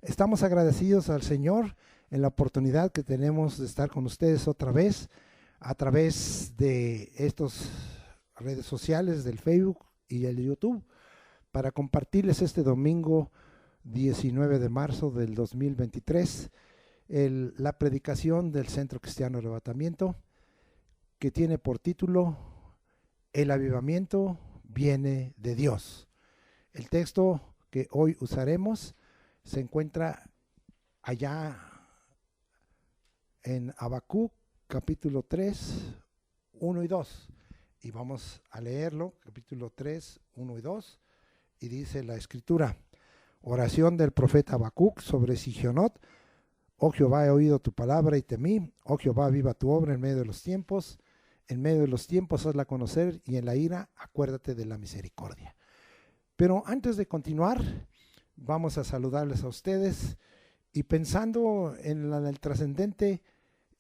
Estamos agradecidos al Señor en la oportunidad que tenemos de estar con ustedes otra vez a través de estas redes sociales del Facebook y el YouTube para compartirles este domingo 19 de marzo del 2023 la predicación del Centro Cristiano Arrebatamiento, que tiene por título El avivamiento viene de Dios. El texto que hoy usaremos se encuentra allá en Habacuc, capítulo 3, 1 y 2. Y vamos a leerlo, capítulo 3, 1 y 2. Y dice la escritura: oración del profeta Habacuc sobre Sigionot. Oh Jehová, he oído tu palabra y temí. Oh Jehová, viva tu obra en medio de los tiempos. En medio de los tiempos hazla conocer, y en la ira acuérdate de la misericordia. Pero antes de continuar, vamos a saludarles a ustedes y pensando en el trascendente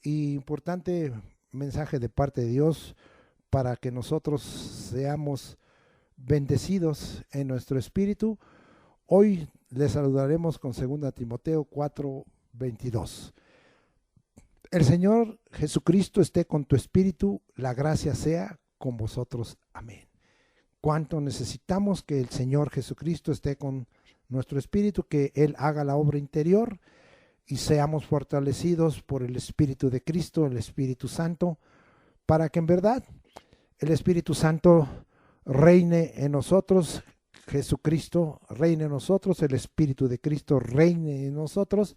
e importante mensaje de parte de Dios para que nosotros seamos bendecidos en nuestro espíritu. Hoy les saludaremos con 2 Timoteo 4:22. El Señor Jesucristo esté con tu espíritu, la gracia sea con vosotros. Amén. Cuánto necesitamos que el Señor Jesucristo esté con nuestro espíritu, que Él haga la obra interior y seamos fortalecidos por el Espíritu de Cristo, el Espíritu Santo, para que en verdad el Espíritu Santo reine en nosotros, Jesucristo reine en nosotros, el Espíritu de Cristo reine en nosotros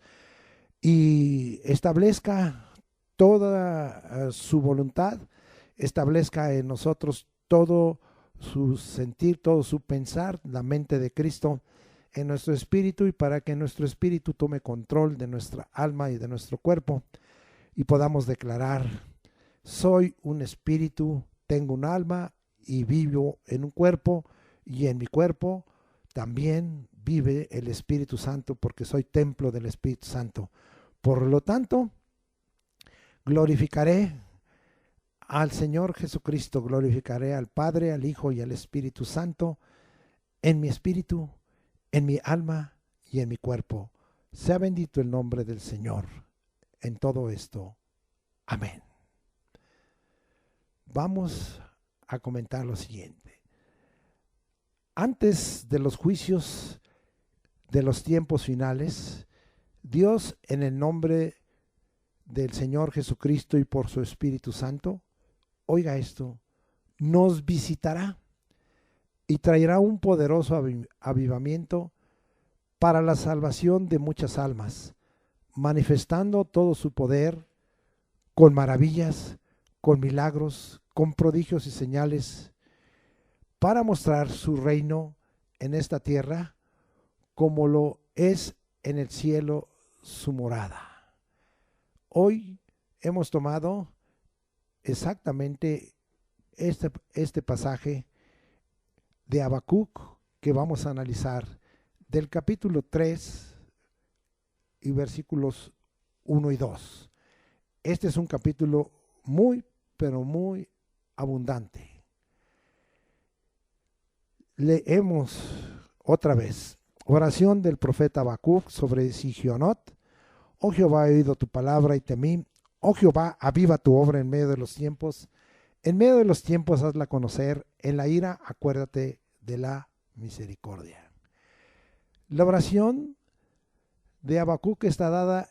y establezca toda su voluntad, establezca en nosotros todo su sentir, todo su pensar, la mente de Cristo en nuestro espíritu, y para que nuestro espíritu tome control de nuestra alma y de nuestro cuerpo y podamos declarar: soy un espíritu, tengo un alma y vivo en un cuerpo, y en mi cuerpo también vive el Espíritu Santo, porque soy templo del Espíritu Santo. Por lo tanto, glorificaré al Señor Jesucristo, glorificaré al Padre, al Hijo y al Espíritu Santo en mi espíritu, en mi alma y en mi cuerpo. Sea bendito el nombre del Señor en todo esto. Amén. Vamos a comentar lo siguiente. Antes de los juicios de los tiempos finales, Dios, en el nombre del Señor Jesucristo y por su Espíritu Santo, oiga esto, nos visitará y traerá un poderoso avivamiento para la salvación de muchas almas, manifestando todo su poder con maravillas, con milagros, con prodigios y señales, para mostrar su reino en esta tierra como lo es en el cielo su morada. Hoy hemos tomado exactamente este pasaje de Habacuc que vamos a analizar, del capítulo 3 y versículos 1 y 2. Este es un capítulo muy, pero muy abundante. Leemos otra vez. Oración del profeta Habacuc sobre Sigionot. Oh Jehová, he oído tu palabra y temí. Oh Jehová, aviva tu obra en medio de los tiempos. En medio de los tiempos hazla conocer. En la ira acuérdate de la misericordia. La oración de Habacuc está dada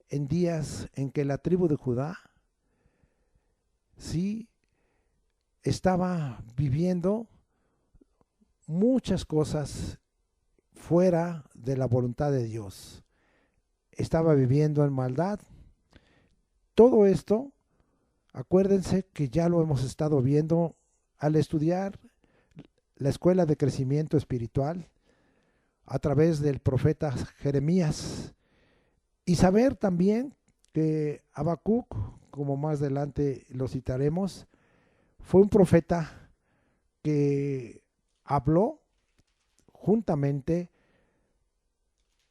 en días en que la tribu de Judá sí estaba viviendo muchas cosas fuera de la voluntad de Dios. Estaba viviendo en maldad. Todo esto, acuérdense que ya lo hemos estado viendo al estudiar la escuela de crecimiento espiritual a través del profeta Jeremías, y saber también que Habacuc, como más adelante lo citaremos, fue un profeta que habló juntamente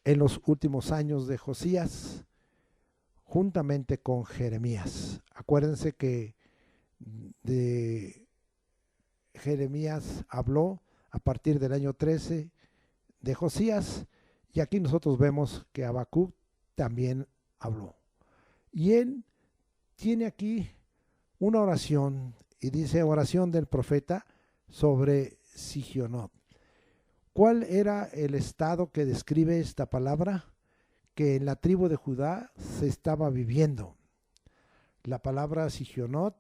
en los últimos años de Josías, juntamente con Jeremías. Acuérdense que de Jeremías habló a partir del año 13 de Josías, Y aquí nosotros vemos que Habacuc también habló. Y él tiene aquí una oración, y dice oración del profeta sobre Sigionot. ¿Cuál era el estado que describe esta palabra? Que en la tribu de Judá se estaba viviendo. La palabra Sigionot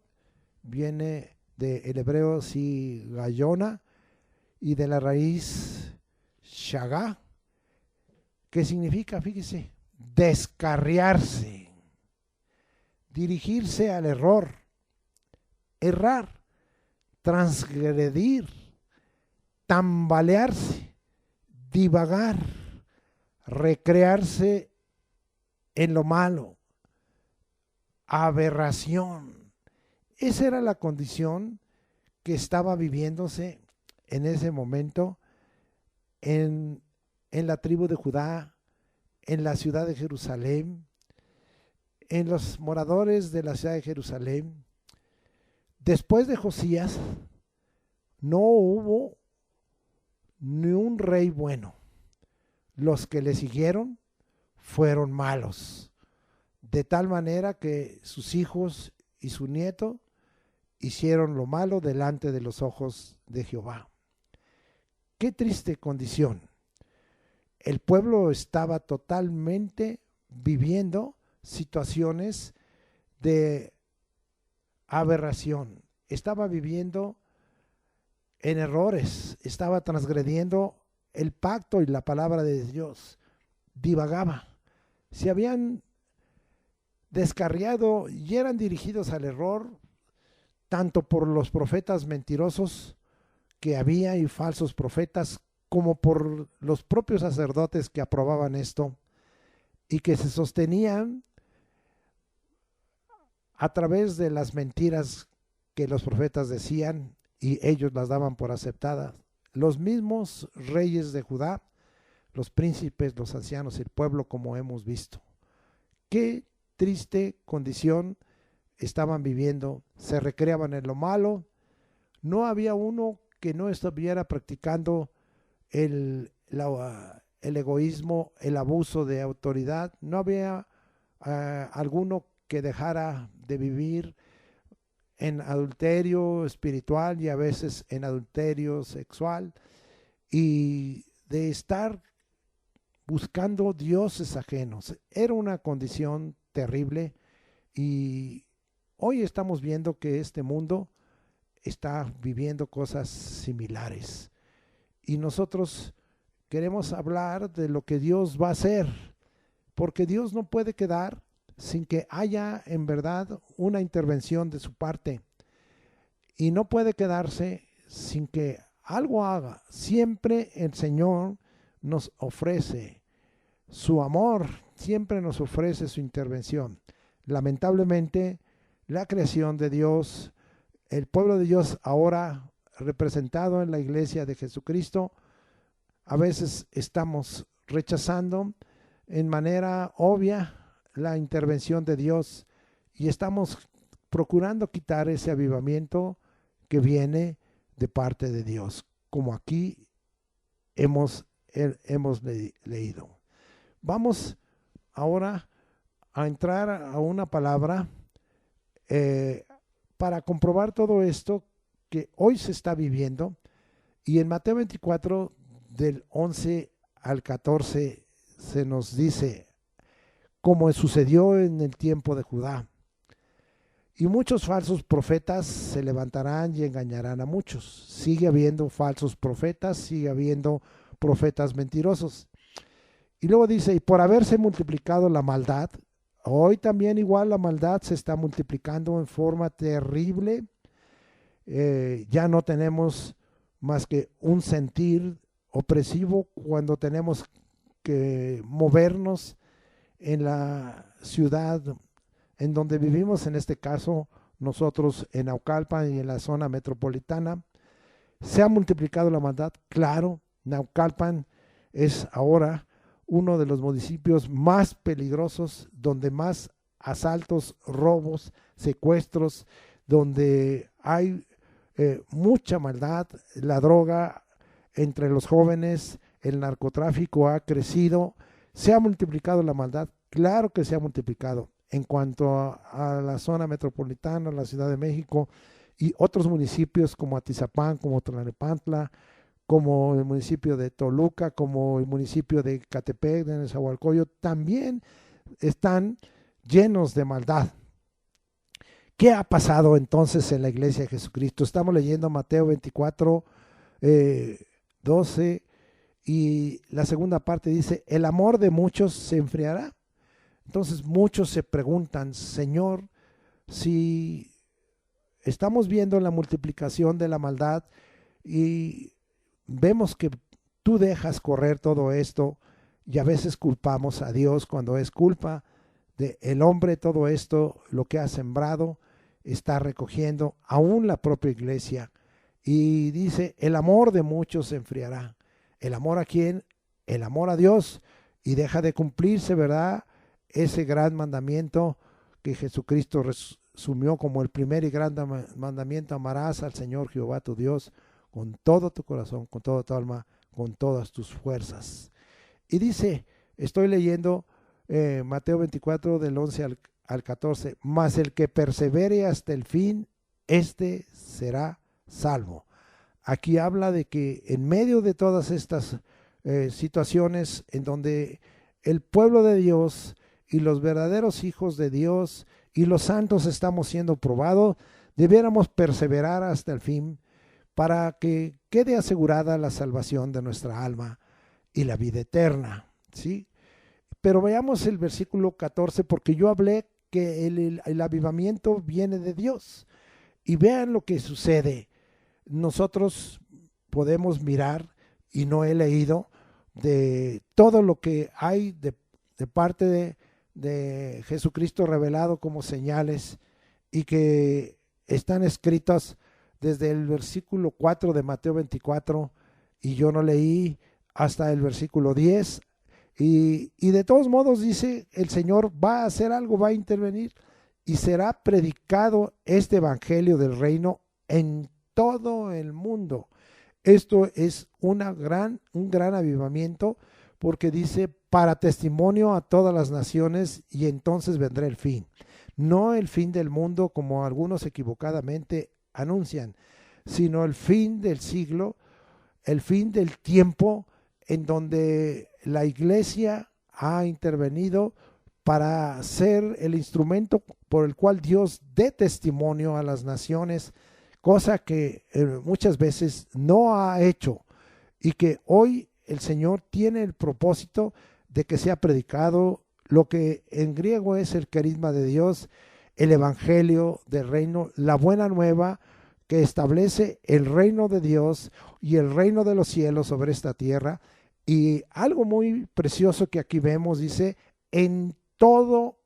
viene del hebreo sigayona y de la raíz shagá, que significa, fíjese, descarriarse, dirigirse al error, errar, transgredir, tambalearse, divagar, recrearse en lo malo, aberración. Esa era la condición que estaba viviéndose en ese momento en la tribu de Judá, en la ciudad de Jerusalén, en los moradores de la ciudad de Jerusalén. Después de Josías, no hubo ni un rey bueno. Los que le siguieron fueron malos, de tal manera que sus hijos y su nieto hicieron lo malo delante de los ojos de Jehová. Qué triste condición. El pueblo estaba totalmente viviendo situaciones de aberración, estaba viviendo en errores, estaba transgrediendo el pacto y la palabra de Dios, divagaba, se habían descarriado y eran dirigidos al error tanto por los profetas mentirosos que había y falsos profetas, como por los propios sacerdotes que aprobaban esto y que se sostenían a través de las mentiras que los profetas decían y ellos las daban por aceptadas. Los mismos reyes de Judá, los príncipes, los ancianos, el pueblo, como hemos visto. Qué triste condición estaban viviendo, se recreaban en lo malo, no había uno que no estuviera practicando el egoísmo, el abuso de autoridad, no había alguno que dejara de vivir en adulterio espiritual y a veces en adulterio sexual y de estar buscando dioses ajenos. Era una condición terrible y hoy estamos viendo que este mundo está viviendo cosas similares y nosotros queremos hablar de lo que Dios va a hacer, porque Dios no puede quedar sin que haya en verdad una intervención de su parte y no puede quedarse sin que algo haga. Siempre el Señor nos ofrece su amor, siempre nos ofrece su intervención. Lamentablemente, la creación de Dios, el pueblo de Dios ahora representado en la iglesia de Jesucristo, a veces estamos rechazando en manera obvia la intervención de Dios y estamos procurando quitar ese avivamiento que viene de parte de Dios, como aquí hemos leído. Vamos ahora a entrar a una palabra para comprobar todo esto que hoy se está viviendo, y en Mateo 24 del 11 al 14 se nos dice, como sucedió en el tiempo de Judá. Y muchos falsos profetas se levantarán y engañarán a muchos. Sigue habiendo falsos profetas, sigue habiendo profetas mentirosos. Y luego dice, y por haberse multiplicado la maldad, hoy también igual la maldad se está multiplicando en forma terrible. Ya no tenemos más que un sentir opresivo cuando tenemos que movernos en la ciudad en donde vivimos, en este caso nosotros en Naucalpan y en la zona metropolitana. Se ha multiplicado la maldad, claro. Naucalpan es ahora uno de los municipios más peligrosos, donde más asaltos, robos, secuestros, donde hay mucha maldad, la droga entre los jóvenes, el narcotráfico ha crecido, se ha multiplicado la maldad, claro que se ha multiplicado. En cuanto a la zona metropolitana, la Ciudad de México y otros municipios como Atizapán, como Tlalnepantla, como el municipio de Toluca, como el municipio de Catepec, de Nezahualcóyotl, también están llenos de maldad. ¿Qué ha pasado entonces en la iglesia de Jesucristo? Estamos leyendo Mateo 24, 12, y la segunda parte dice, el amor de muchos se enfriará. Entonces muchos se preguntan, Señor, si estamos viendo la multiplicación de la maldad y vemos que tú dejas correr todo esto, y a veces culpamos a Dios cuando es culpa del hombre, todo esto, lo que ha sembrado, está recogiendo aún la propia iglesia. Y dice, el amor de muchos se enfriará. ¿El amor a quién? El amor a Dios. Y deja de cumplirse, ¿verdad? Ese gran mandamiento que Jesucristo resumió como el primer y gran mandamiento: amarás al Señor Jehová tu Dios con todo tu corazón, con toda tu alma, con todas tus fuerzas. Y dice, estoy leyendo Mateo 24 del 11 al 14, mas el que persevere hasta el fin, este será salvo. Aquí habla de que en medio de todas estas situaciones en donde el pueblo de Dios y los verdaderos hijos de Dios y los santos estamos siendo probados, debiéramos perseverar hasta el fin para que quede asegurada la salvación de nuestra alma y la vida eterna, ¿sí? Pero veamos el versículo 14, porque yo hablé que el avivamiento viene de Dios. Y vean lo que sucede. Nosotros podemos mirar, y no he leído, de todo lo que hay de parte de Jesucristo revelado como señales, y que están escritas desde el versículo 4 de Mateo 24, y yo no leí hasta el versículo 10, y de todos modos dice, el Señor va a hacer algo, va a intervenir, y será predicado este evangelio del reino en todo el mundo. Esto es un gran avivamiento, porque dice, para testimonio a todas las naciones, y entonces vendrá el fin. No el fin del mundo, como algunos equivocadamente anuncian, sino el fin del siglo, el fin del tiempo, en donde la iglesia ha intervenido para ser el instrumento por el cual Dios dé testimonio a las naciones, cosa que muchas veces no ha hecho, y que hoy el Señor tiene el propósito de que sea predicado lo que en griego es el carisma de Dios, el evangelio del reino, la buena nueva que establece el reino de Dios y el reino de los cielos sobre esta tierra. Y algo muy precioso que aquí vemos, dice, en todo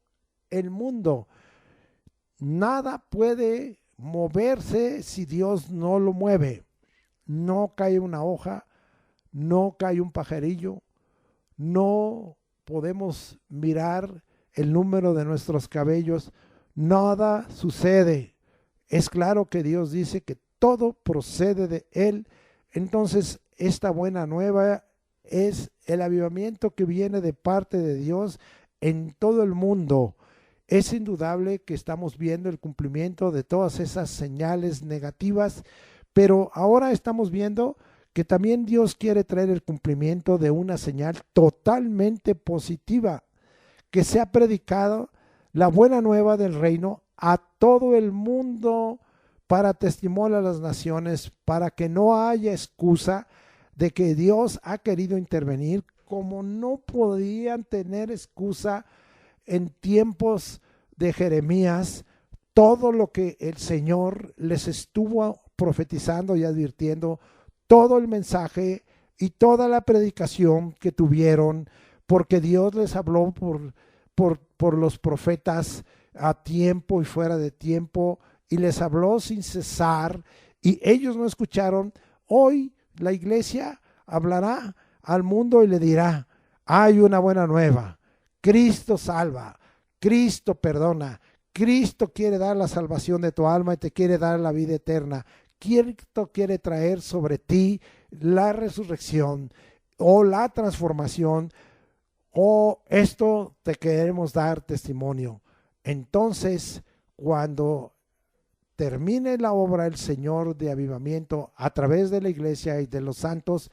el mundo. Nada puede moverse si Dios no lo mueve. No cae una hoja, no cae un pajarillo, no podemos mirar el número de nuestros cabellos, nada sucede. Es claro que Dios dice que todo procede de Él. Entonces, esta buena nueva es el avivamiento que viene de parte de Dios en todo el mundo. Es indudable que estamos viendo el cumplimiento de todas esas señales negativas, pero ahora estamos viendo que también Dios quiere traer el cumplimiento de una señal totalmente positiva, que sea predicado la buena nueva del reino a todo el mundo para testimonio a las naciones, para que no haya excusa de que Dios ha querido intervenir, como no podían tener excusa en tiempos de Jeremías, todo lo que el Señor les estuvo profetizando y advirtiendo, todo el mensaje y toda la predicación que tuvieron, porque Dios les habló por los profetas a tiempo y fuera de tiempo, y les habló sin cesar, y ellos no escucharon. Hoy la iglesia hablará al mundo y le dirá, hay una buena nueva, Cristo salva, Cristo perdona, Cristo quiere dar la salvación de tu alma y te quiere dar la vida eterna. Cristo quiere traer sobre ti la resurrección, o la transformación, o esto te queremos dar testimonio. Entonces, cuando termine la obra del Señor de avivamiento a través de la iglesia y de los santos,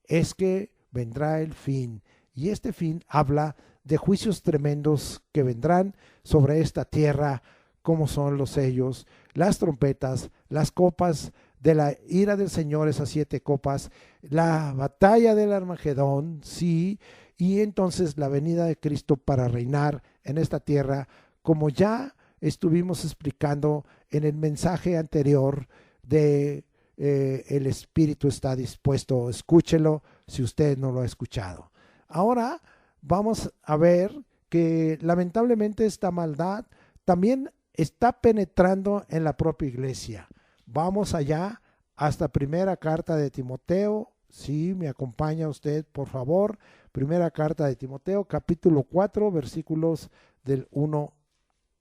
es que vendrá el fin. Y este fin habla de juicios tremendos que vendrán sobre esta tierra, como son los sellos, las trompetas, las copas de la ira del Señor, esas 7 copas, la batalla del Armagedón, sí, y entonces la venida de Cristo para reinar en esta tierra, como ya estuvimos explicando en el mensaje anterior de el Espíritu está dispuesto. Escúchelo si usted no lo ha escuchado. Ahora vamos a ver que lamentablemente esta maldad también está penetrando en la propia iglesia. Vamos allá hasta primera carta de Timoteo. Sí, me acompaña usted, por favor. Primera carta de Timoteo, capítulo 4, versículos del 1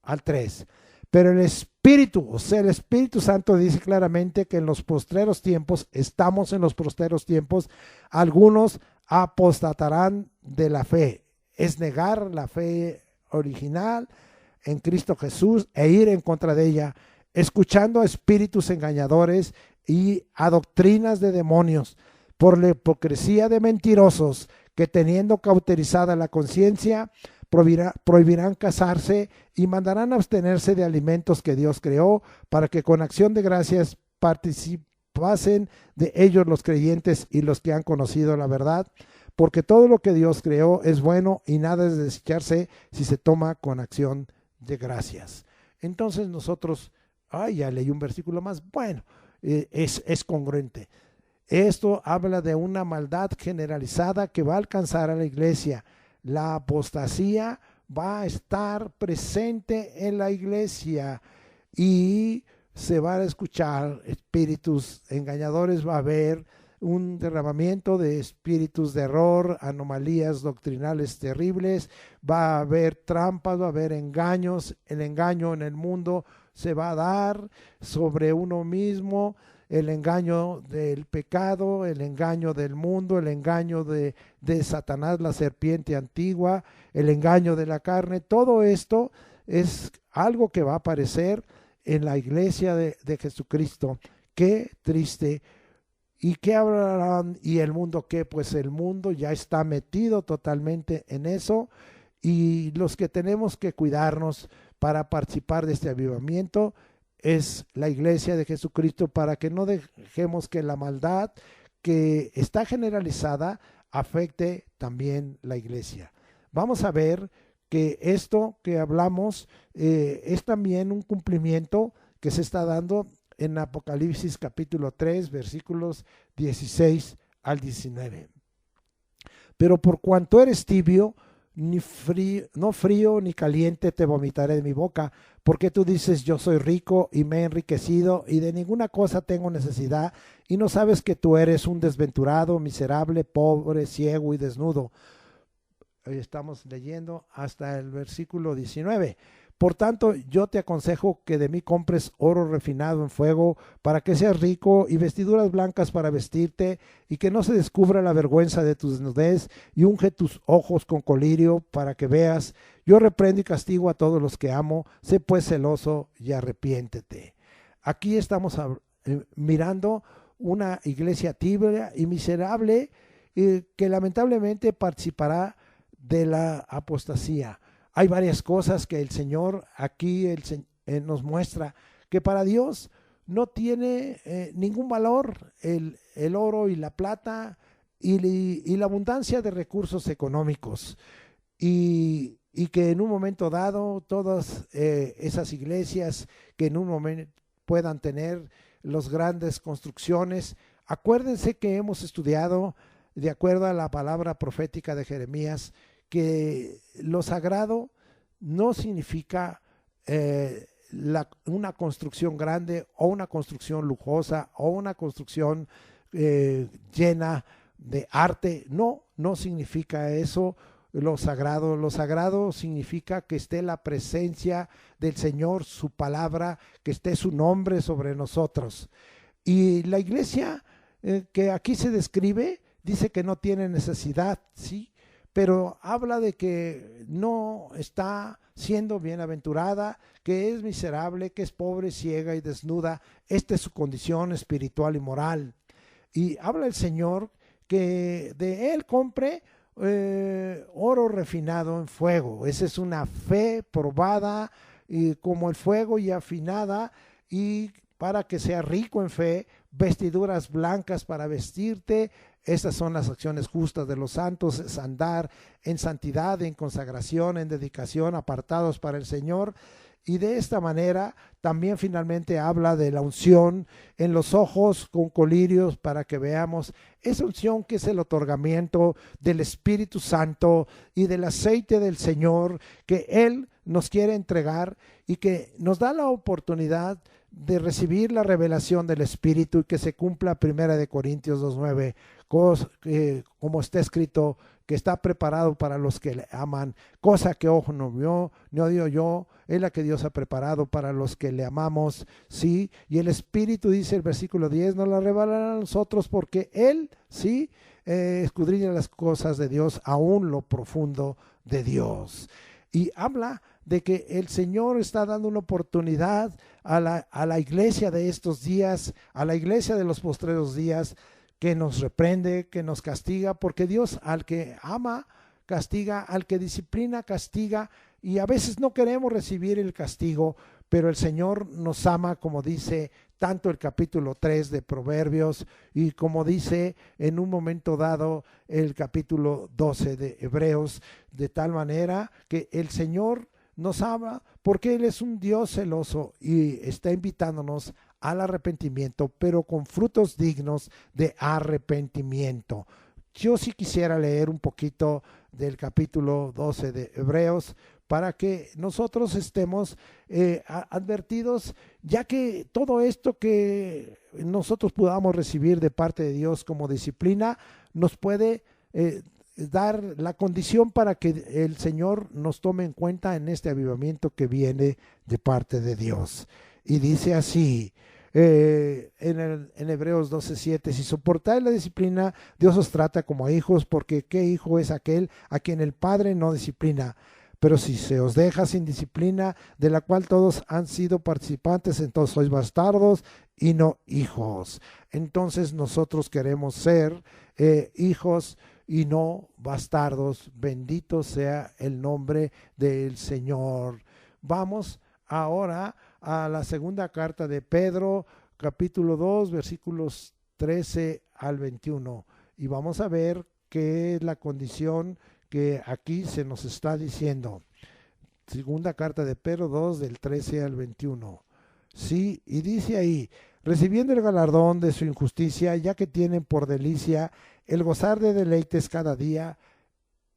al 3. Pero el Espíritu, o sea, el Espíritu Santo dice claramente que en los postreros tiempos, estamos en los postreros tiempos, algunos apostatarán de la fe. Es negar la fe original en Cristo Jesús e ir en contra de ella, escuchando a espíritus engañadores y a doctrinas de demonios, por la hipocresía de mentirosos que teniendo cauterizada la conciencia, prohibirán casarse y mandarán abstenerse de alimentos que Dios creó, para que con acción de gracias participasen de ellos los creyentes y los que han conocido la verdad, porque todo lo que Dios creó es bueno y nada es de desecharse si se toma con acción de gracias. Entonces nosotros, ya leí un versículo más, bueno, es congruente. Esto habla de una maldad generalizada que va a alcanzar a la iglesia. La apostasía va a estar presente en la iglesia y se van a escuchar espíritus engañadores, va a haber un derramamiento de espíritus de error, anomalías doctrinales terribles, va a haber trampas, va a haber engaños. El engaño en el mundo se va a dar sobre uno mismo, el engaño del pecado, el engaño del mundo, el engaño de Satanás, la serpiente antigua, el engaño de la carne. Todo esto es algo que va a aparecer en la iglesia de Jesucristo. Qué triste. ¿Y qué hablarán? ¿Y el mundo qué? Pues el mundo ya está metido totalmente en eso, y los que tenemos que cuidarnos para participar de este avivamiento es la iglesia de Jesucristo, para que no dejemos que la maldad que está generalizada afecte también la iglesia. Vamos a ver que esto que hablamos es también un cumplimiento que se está dando en Apocalipsis capítulo 3, versículos 16 al 19. Pero por cuanto eres tibio, no frío ni caliente te vomitaré de mi boca, porque tú dices, yo soy rico y me he enriquecido y de ninguna cosa tengo necesidad, y no sabes que tú eres un desventurado, miserable, pobre, ciego y desnudo. Hoy estamos leyendo hasta el versículo 19. Por tanto, yo te aconsejo que de mí compres oro refinado en fuego, para que seas rico, y vestiduras blancas para vestirte, y que no se descubra la vergüenza de tu desnudez, y unge tus ojos con colirio para que veas. Yo reprendo y castigo a todos los que amo. Sé pues celoso y arrepiéntete. Aquí estamos mirando una iglesia tibia y miserable, que lamentablemente participará de la apostasía. Hay varias cosas que el Señor aquí nos muestra que para Dios no tiene ningún valor el oro y la plata y la abundancia de recursos económicos, y que en un momento dado todas esas iglesias que en un momento puedan tener las grandes construcciones. Acuérdense que hemos estudiado, de acuerdo a la palabra profética de Jeremías, que lo sagrado no significa una construcción grande o una construcción lujosa o una construcción llena de arte. No significa eso lo sagrado. Lo sagrado significa que esté la presencia del Señor, su palabra, que esté su nombre sobre nosotros. Y la iglesia que aquí se describe dice que no tiene necesidad, sí, pero habla de que no está siendo bienaventurada, que es miserable, que es pobre, ciega y desnuda. Esta es su condición espiritual y moral. Y habla el Señor que de él compre oro refinado en fuego. Esa es una fe probada como el fuego y afinada, y para que sea rico en fe, vestiduras blancas para vestirte. Estas son las acciones justas de los santos, es andar en santidad, en consagración, en dedicación, apartados para el Señor. Y de esta manera también finalmente habla de la unción en los ojos con colirios para que veamos esa unción que es el otorgamiento del Espíritu Santo y del aceite del Señor que Él nos quiere entregar y que nos da la oportunidad de recibir la revelación del Espíritu y que se cumpla 1 Corintios 2:9, como está escrito, que está preparado para los que le aman, cosa que ojo no vio, ni oído yo, es la que Dios ha preparado para los que le amamos, sí, y el Espíritu, dice el versículo 10, nos la revelará a nosotros porque Él, sí, escudriña las cosas de Dios, aún lo profundo de Dios. Y habla de que el Señor está dando una oportunidad a la iglesia de estos días, a la iglesia de los postreros días, que nos reprende, que nos castiga, porque Dios al que ama castiga, al que disciplina castiga, y a veces no queremos recibir el castigo, pero el Señor nos ama, como dice tanto el capítulo 3 de Proverbios y como dice en un momento dado el capítulo 12 de Hebreos, de tal manera que el Señor nos ama porque Él es un Dios celoso y está invitándonos al arrepentimiento, pero con frutos dignos de arrepentimiento. Yo sí quisiera leer un poquito del capítulo 12 de Hebreos para que nosotros estemos advertidos, ya que todo esto que nosotros podamos recibir de parte de Dios como disciplina nos puede dar la condición para que el Señor nos tome en cuenta en este avivamiento que viene de parte de Dios. Y dice así, en Hebreos 12:7, si soportáis la disciplina, Dios os trata como a hijos, porque ¿qué hijo es aquel a quien el Padre no disciplina? Pero si se os deja sin disciplina, de la cual todos han sido participantes, entonces sois bastardos y no hijos. Entonces nosotros queremos ser hijos y no bastardos. Bendito sea el nombre del Señor. Vamos ahora a la segunda carta de Pedro, capítulo 2, versículos 13 al 21. Y vamos a ver qué es la condición que aquí se nos está diciendo. Segunda carta de Pedro 2, del 13 al 21. Sí, y dice ahí, recibiendo el galardón de su injusticia, ya que tienen por delicia el gozar de deleites cada día,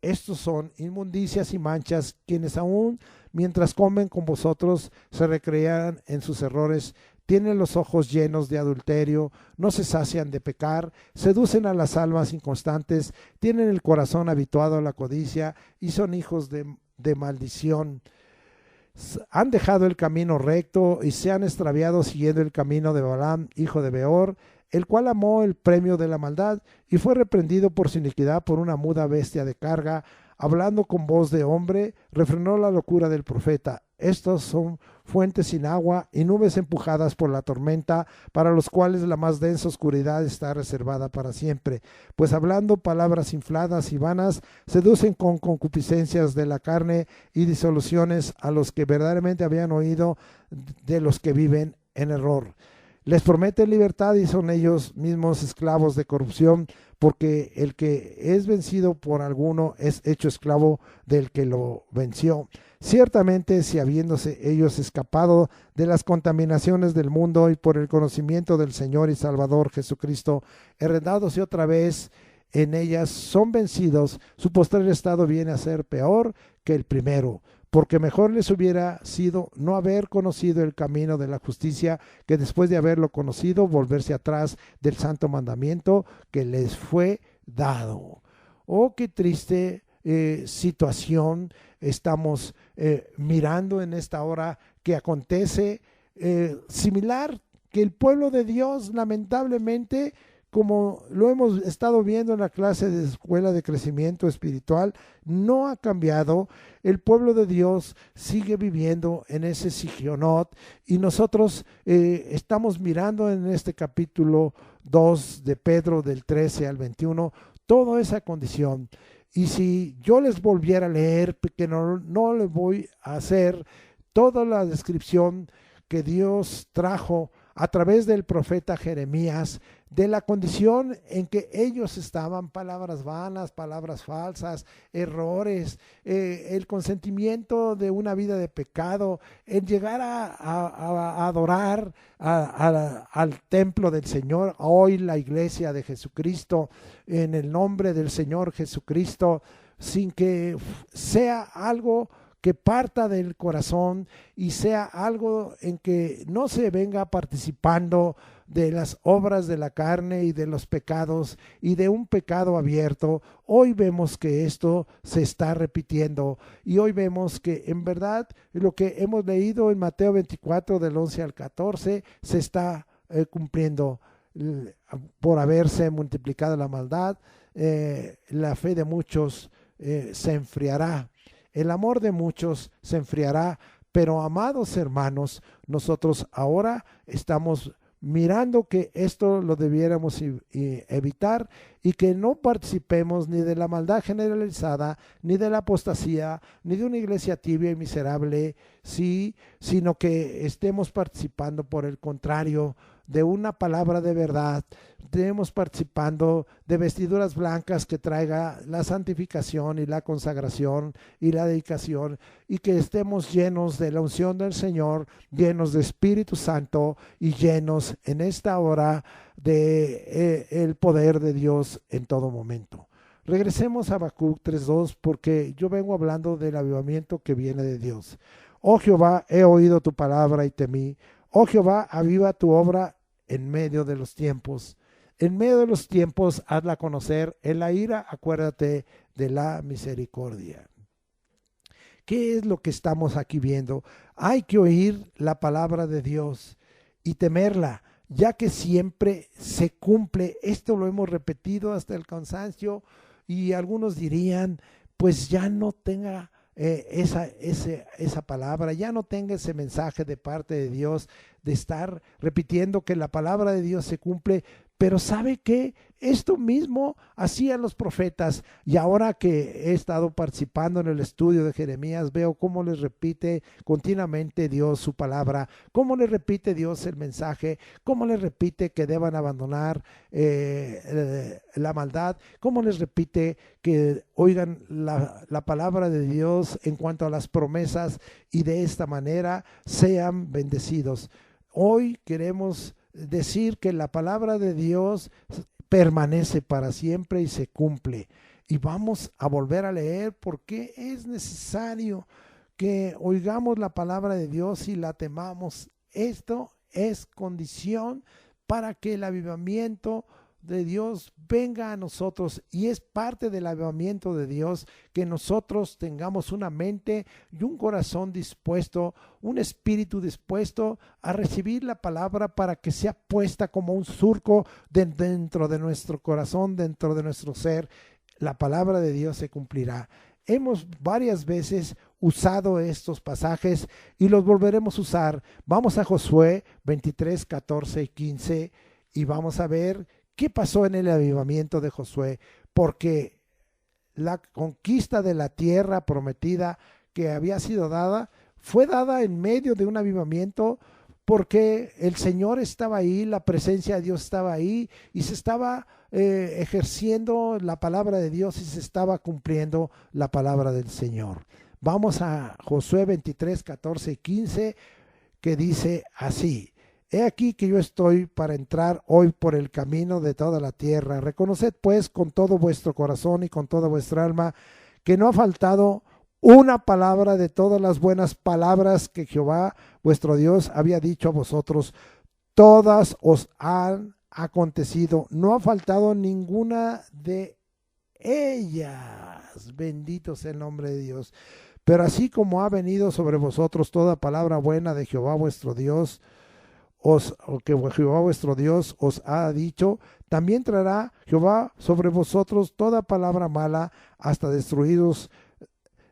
estos son inmundicias y manchas, quienes aún mientras comen con vosotros se recrean en sus errores, tienen los ojos llenos de adulterio, no se sacian de pecar, seducen a las almas inconstantes, tienen el corazón habituado a la codicia y son hijos de maldición. Han dejado el camino recto y se han extraviado siguiendo el camino de Balaam, hijo de Beor, el cual amó el premio de la maldad y fue reprendido por su iniquidad por una muda bestia de carga, hablando con voz de hombre, refrenó la locura del profeta. Estos son fuentes sin agua y nubes empujadas por la tormenta, para los cuales la más densa oscuridad está reservada para siempre. Pues hablando palabras infladas y vanas, seducen con concupiscencias de la carne y disoluciones a los que verdaderamente habían oído, de los que viven en error. Les prometen libertad y son ellos mismos esclavos de corrupción, porque el que es vencido por alguno es hecho esclavo del que lo venció. Ciertamente, si habiéndose ellos escapado de las contaminaciones del mundo y por el conocimiento del Señor y Salvador Jesucristo, enredándose otra vez en ellas, son vencidos, su postrer estado viene a ser peor que el primero. Porque mejor les hubiera sido no haber conocido el camino de la justicia, que después de haberlo conocido, volverse atrás del santo mandamiento que les fue dado. Oh, qué triste situación estamos mirando en esta hora que acontece, similar, que el pueblo de Dios lamentablemente como lo hemos estado viendo en la clase de escuela de crecimiento espiritual, no ha cambiado. El pueblo de Dios sigue viviendo en ese Sigionot y nosotros estamos mirando en este capítulo 2 de Pedro del 13 al 21 toda esa condición. Y si yo les volviera a leer, que no les voy a hacer toda la descripción que Dios trajo a través del profeta Jeremías, de la condición en que ellos estaban, palabras vanas, palabras falsas, errores, el consentimiento de una vida de pecado, en llegar a adorar al templo del Señor, hoy la iglesia de Jesucristo, en el nombre del Señor Jesucristo, sin que sea algo que parta del corazón y sea algo en que no se venga participando de las obras de la carne y de los pecados y de un pecado abierto. Hoy vemos que esto se está repitiendo y hoy vemos que en verdad lo que hemos leído en Mateo 24 del 11 al 14 se está cumpliendo. Por haberse multiplicado la maldad, la fe de muchos se enfriará. El amor de muchos se enfriará, pero amados hermanos, nosotros ahora estamos mirando que esto lo debiéramos evitar y que no participemos ni de la maldad generalizada, ni de la apostasía, ni de una iglesia tibia y miserable, sí, sino que estemos participando por el contrario de una palabra de verdad. Estemos participando de vestiduras blancas que traiga la santificación y la consagración y la dedicación, y que estemos llenos de la unción del Señor, llenos de Espíritu Santo y llenos en esta hora de el poder de Dios en todo momento. Regresemos a Habacuc 3:2 porque yo vengo hablando del avivamiento que viene de Dios. Oh Jehová, he oído tu palabra y temí. Oh Jehová, aviva tu obra en medio de los tiempos. En medio de los tiempos, hazla conocer. En la ira, acuérdate de la misericordia. ¿Qué es lo que estamos aquí viendo? Hay que oír la palabra de Dios y temerla, ya que siempre se cumple. Esto lo hemos repetido hasta el cansancio y algunos dirían, pues ya no tenga esa palabra, ya no tenga ese mensaje de parte de Dios de estar repitiendo que la palabra de Dios se cumple. Pero ¿sabe qué? Esto mismo hacían los profetas, y ahora que he estado participando en el estudio de Jeremías, veo cómo les repite continuamente Dios su palabra, cómo les repite Dios el mensaje, cómo les repite que deban abandonar la maldad, cómo les repite que oigan la palabra de Dios en cuanto a las promesas y de esta manera sean bendecidos. Hoy queremos decir que la palabra de Dios permanece para siempre y se cumple. Y vamos a volver a leer porque es necesario que oigamos la palabra de Dios y la temamos. Esto es condición para que el avivamiento de Dios venga a nosotros, y es parte del avivamiento de Dios que nosotros tengamos una mente y un corazón dispuesto, un espíritu dispuesto a recibir la palabra para que sea puesta como un surco dentro de nuestro corazón, dentro de nuestro ser. La palabra de Dios se cumplirá. Hemos varias veces usado estos pasajes y los volveremos a usar. Vamos a Josué 23, 14 y 15 y vamos a ver ¿qué pasó en el avivamiento de Josué? Porque la conquista de la tierra prometida que había sido dada, fue dada en medio de un avivamiento, porque el Señor estaba ahí, la presencia de Dios estaba ahí, y se estaba ejerciendo la palabra de Dios y se estaba cumpliendo la palabra del Señor. Vamos a Josué 23, 14 y 15, que dice así: He aquí que yo estoy para entrar hoy por el camino de toda la tierra. Reconoced pues con todo vuestro corazón y con toda vuestra alma que no ha faltado una palabra de todas las buenas palabras que Jehová vuestro Dios había dicho a vosotros. Todas os han acontecido. No ha faltado ninguna de ellas. Bendito sea el nombre de Dios. Pero así como ha venido sobre vosotros toda palabra buena de Jehová vuestro Dios, o que Jehová vuestro Dios os ha dicho, también traerá Jehová sobre vosotros toda palabra mala hasta destruidos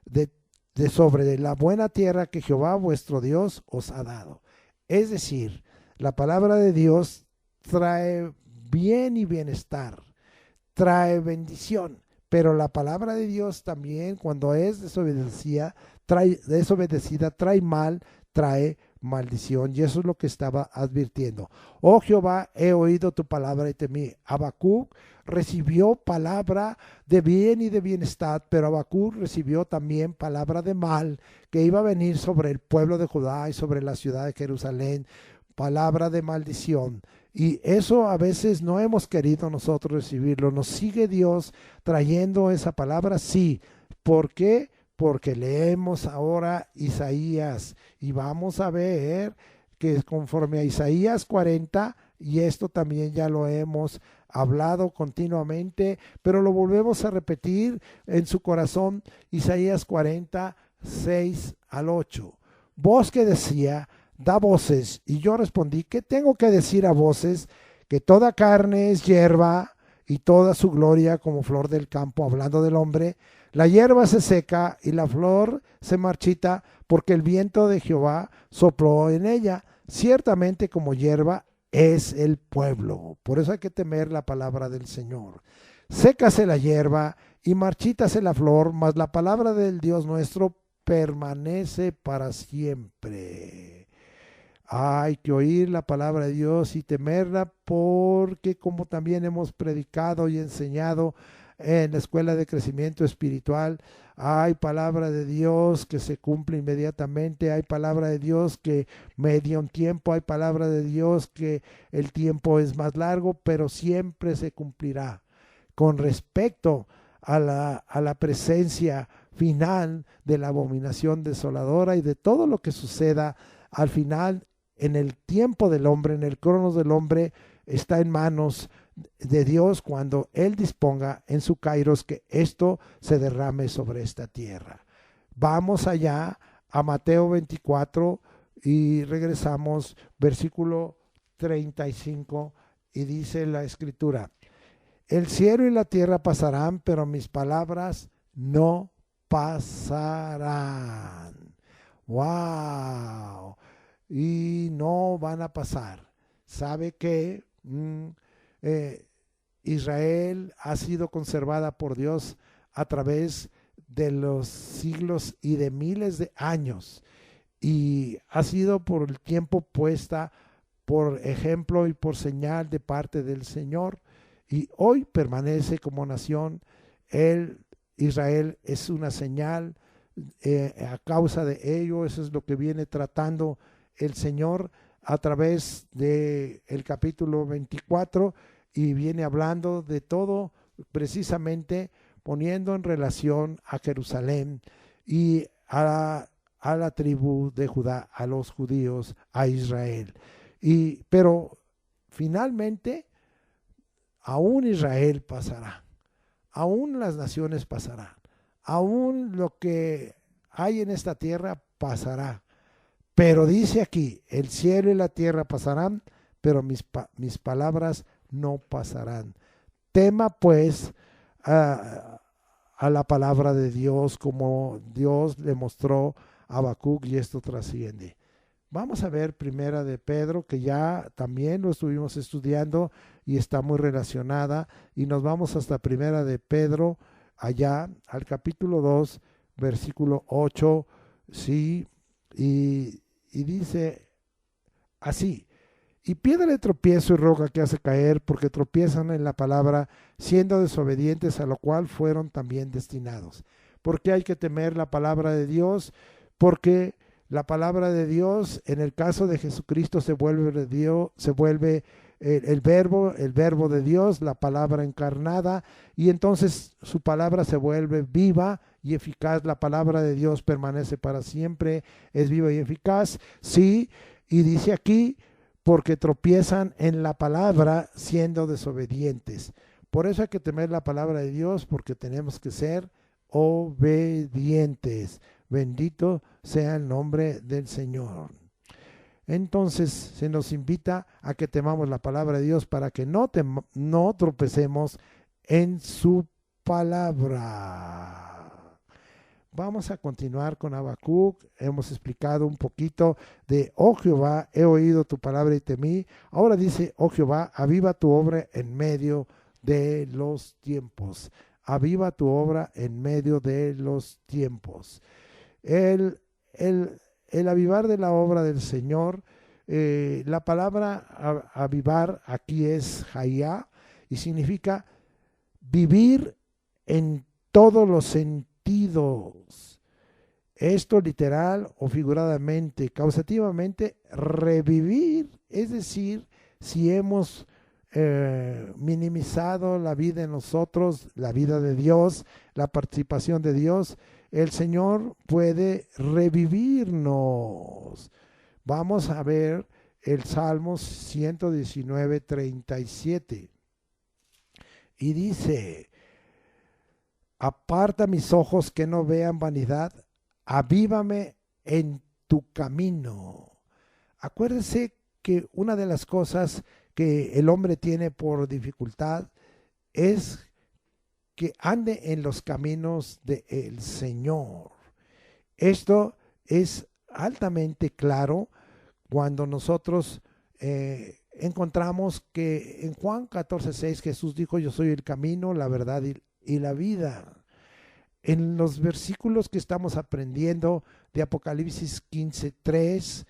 de, de sobre la buena tierra que Jehová vuestro Dios os ha dado. Es decir, la palabra de Dios trae bien y bienestar, trae bendición, pero la palabra de Dios también cuando es desobedecida trae mal, trae maldición, y eso es lo que estaba advirtiendo. Oh Jehová, he oído tu palabra y temí. Habacuc recibió palabra de bien y de bienestar, pero Habacuc recibió también palabra de mal que iba a venir sobre el pueblo de Judá y sobre la ciudad de Jerusalén, palabra de maldición. Y eso a veces no hemos querido nosotros recibirlo. Nos sigue Dios trayendo esa palabra, sí. ¿Por qué? Porque leemos ahora Isaías y vamos a ver que conforme a Isaías 40, y esto también ya lo hemos hablado continuamente, pero lo volvemos a repetir en su corazón, Isaías 40, 6 al 8. Voz que decía, da voces, y yo respondí, ¿qué tengo que decir a voces? Que toda carne es hierba y toda su gloria como flor del campo, hablando del hombre. La hierba se seca y la flor se marchita porque el viento de Jehová sopló en ella. Ciertamente como hierba es el pueblo. Por eso hay que temer la palabra del Señor. Sécase la hierba y marchítase la flor, mas la palabra del Dios nuestro permanece para siempre. Hay que oír la palabra de Dios y temerla porque como también hemos predicado y enseñado en la escuela de crecimiento espiritual, hay palabra de Dios que se cumple inmediatamente, hay palabra de Dios que media un tiempo, hay palabra de Dios que el tiempo es más largo, pero siempre se cumplirá. Con respecto a la presencia final de la abominación desoladora y de todo lo que suceda al final en el tiempo del hombre, en el cronos del hombre, está en manos de Dios cuando Él disponga en su kairos que esto se derrame sobre esta tierra. Vamos allá a Mateo 24 y regresamos versículo 35 y dice la escritura, el cielo y la tierra pasarán, pero mis palabras no pasarán. ¡Wow! Y no van a pasar. ¿Sabe qué? Israel ha sido conservada por Dios a través de los siglos y de miles de años y ha sido por el tiempo puesta por ejemplo y por señal de parte del Señor y hoy permanece como nación. Israel es una señal a causa de ello. Eso es lo que viene tratando el Señor a través del capítulo 24 y viene hablando de todo, precisamente poniendo en relación a Jerusalén y a la tribu de Judá, a los judíos, a Israel. Pero finalmente, aún Israel pasará, aún las naciones pasarán, aún lo que hay en esta tierra pasará. Pero dice aquí, el cielo y la tierra pasarán, pero mis palabras no pasarán. Tema pues a la palabra de Dios como Dios le mostró a Habacuc y esto trasciende. Vamos a ver primera de Pedro, que ya también lo estuvimos estudiando y está muy relacionada, y nos vamos hasta primera de Pedro, allá al capítulo 2, versículo 8, sí, y dice así, y piedra de tropiezo y roca que hace caer, porque tropiezan en la palabra, siendo desobedientes, a lo cual fueron también destinados. ¿Por qué hay que temer la palabra de Dios? Porque la palabra de Dios, en el caso de Jesucristo, se vuelve el verbo de Dios, la palabra encarnada, y entonces su palabra se vuelve viva y eficaz. La palabra de Dios permanece para siempre, es viva y eficaz, sí, y dice aquí, porque tropiezan en la palabra siendo desobedientes. Por eso hay que temer la palabra de Dios, porque tenemos que ser obedientes. Bendito sea el nombre del Señor. Entonces se nos invita a que temamos la palabra de Dios para que no tropecemos en su palabra. Vamos a continuar con Habacuc. Hemos explicado un poquito de, oh Jehová, he oído tu palabra y temí. Ahora dice, oh Jehová, aviva tu obra en medio de los tiempos. Aviva tu obra en medio de los tiempos. El, el avivar de la obra del Señor, la palabra avivar aquí es hayá y significa vivir en todos los sentidos. Esto literal o figuradamente, causativamente, revivir, es decir, si hemos minimizado la vida en nosotros, la vida de Dios, la participación de Dios, el Señor puede revivirnos. Vamos a ver el Salmo 119, 37. Y dice, aparta mis ojos que no vean vanidad, avívame en tu camino. Acuérdese que una de las cosas que el hombre tiene por dificultad es que ande en los caminos del Señor. Esto es altamente claro cuando nosotros encontramos que en Juan 14:6 Jesús dijo, yo soy el camino, la verdad y la vida. En los versículos que estamos aprendiendo de Apocalipsis 15:3,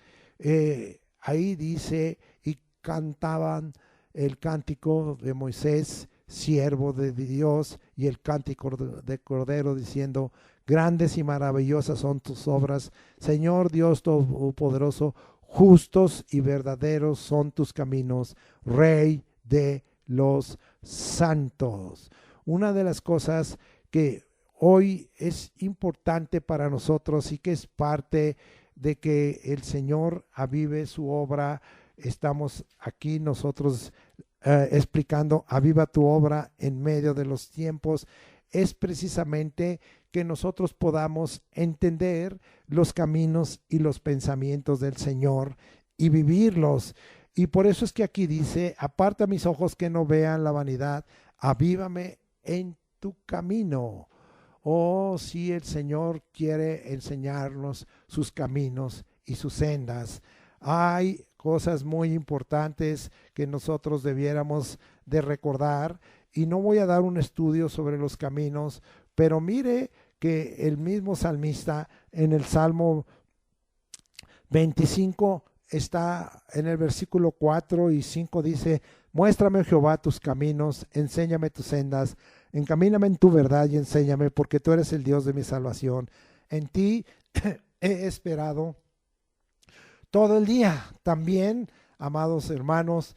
ahí dice, y cantaban el cántico de Moisés, siervo de Dios, y el cántico de Cordero, diciendo, grandes y maravillosas son tus obras, Señor Dios Todopoderoso, justos y verdaderos son tus caminos, Rey de los santos. Una de las cosas que hoy es importante para nosotros y que es parte de que el Señor avive su obra, estamos aquí nosotros explicando, aviva tu obra en medio de los tiempos, es precisamente que nosotros podamos entender los caminos y los pensamientos del Señor y vivirlos. Y por eso es que aquí dice, aparta mis ojos que no vean la vanidad, avívame en tu camino. Oh, si el Señor quiere enseñarnos sus caminos y sus sendas. Hay cosas muy importantes que nosotros debiéramos de recordar y no voy a dar un estudio sobre los caminos, pero mire que el mismo salmista en el Salmo 25 está en el versículo 4 y 5 dice, muéstrame, Jehová, tus caminos, enséñame tus sendas, encamíname en tu verdad y enséñame, porque tú eres el Dios de mi salvación. En ti he esperado todo el día. También, amados hermanos,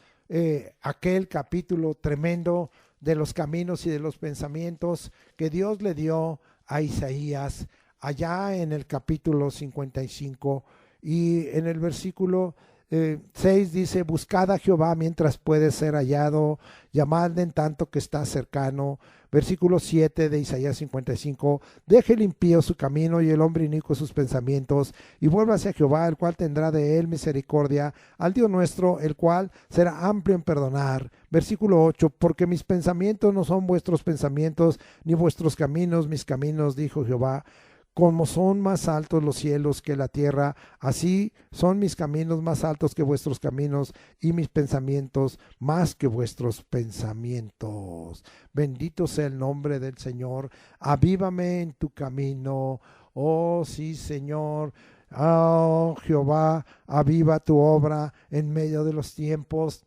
aquel capítulo tremendo de los caminos y de los pensamientos que Dios le dio a Isaías, allá en el capítulo 55 y en el versículo 6 dice, buscad a Jehová mientras puede ser hallado, llamadle en tanto que está cercano. Versículo 7 de Isaías 55, deje el impío su camino y el hombre inicuo sus pensamientos, y vuélvase a Jehová, el cual tendrá de él misericordia, al Dios nuestro, el cual será amplio en perdonar. Versículo 8, porque mis pensamientos no son vuestros pensamientos, ni vuestros caminos mis caminos, dijo Jehová. Como son más altos los cielos que la tierra, así son mis caminos más altos que vuestros caminos y mis pensamientos más que vuestros pensamientos. Bendito sea el nombre del Señor. Avívame en tu camino. Oh sí, Señor. Oh Jehová, aviva tu obra en medio de los tiempos.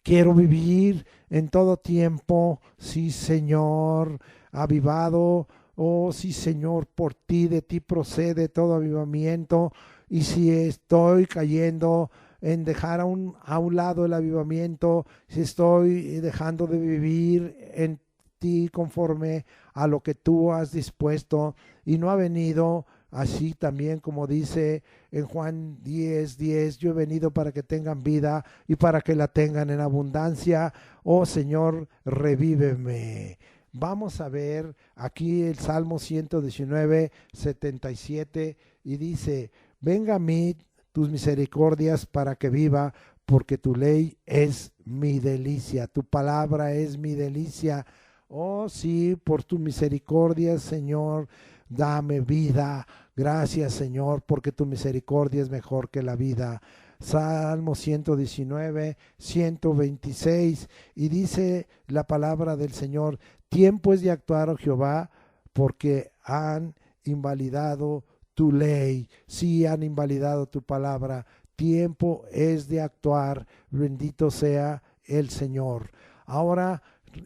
Quiero vivir en todo tiempo. Sí, Señor. Avivado. Oh, sí, Señor, por ti, de ti procede todo avivamiento. Y si estoy cayendo en dejar a un lado el avivamiento, si estoy dejando de vivir en ti conforme a lo que tú has dispuesto y no ha venido, así también como dice en Juan 10:10, yo he venido para que tengan vida y para que la tengan en abundancia. Oh, Señor, revíveme. Vamos a ver aquí el Salmo 119, 77 y dice, venga a mí tus misericordias para que viva, porque tu ley es mi delicia, tu palabra es mi delicia. Oh sí, por tu misericordia, Señor, dame vida. Gracias, Señor, porque tu misericordia es mejor que la vida. Salmo 119, 126, y dice la palabra del Señor: tiempo es de actuar, oh Jehová, porque han invalidado tu ley. Sí, han invalidado tu palabra. Tiempo es de actuar. Bendito sea el Señor. Ahora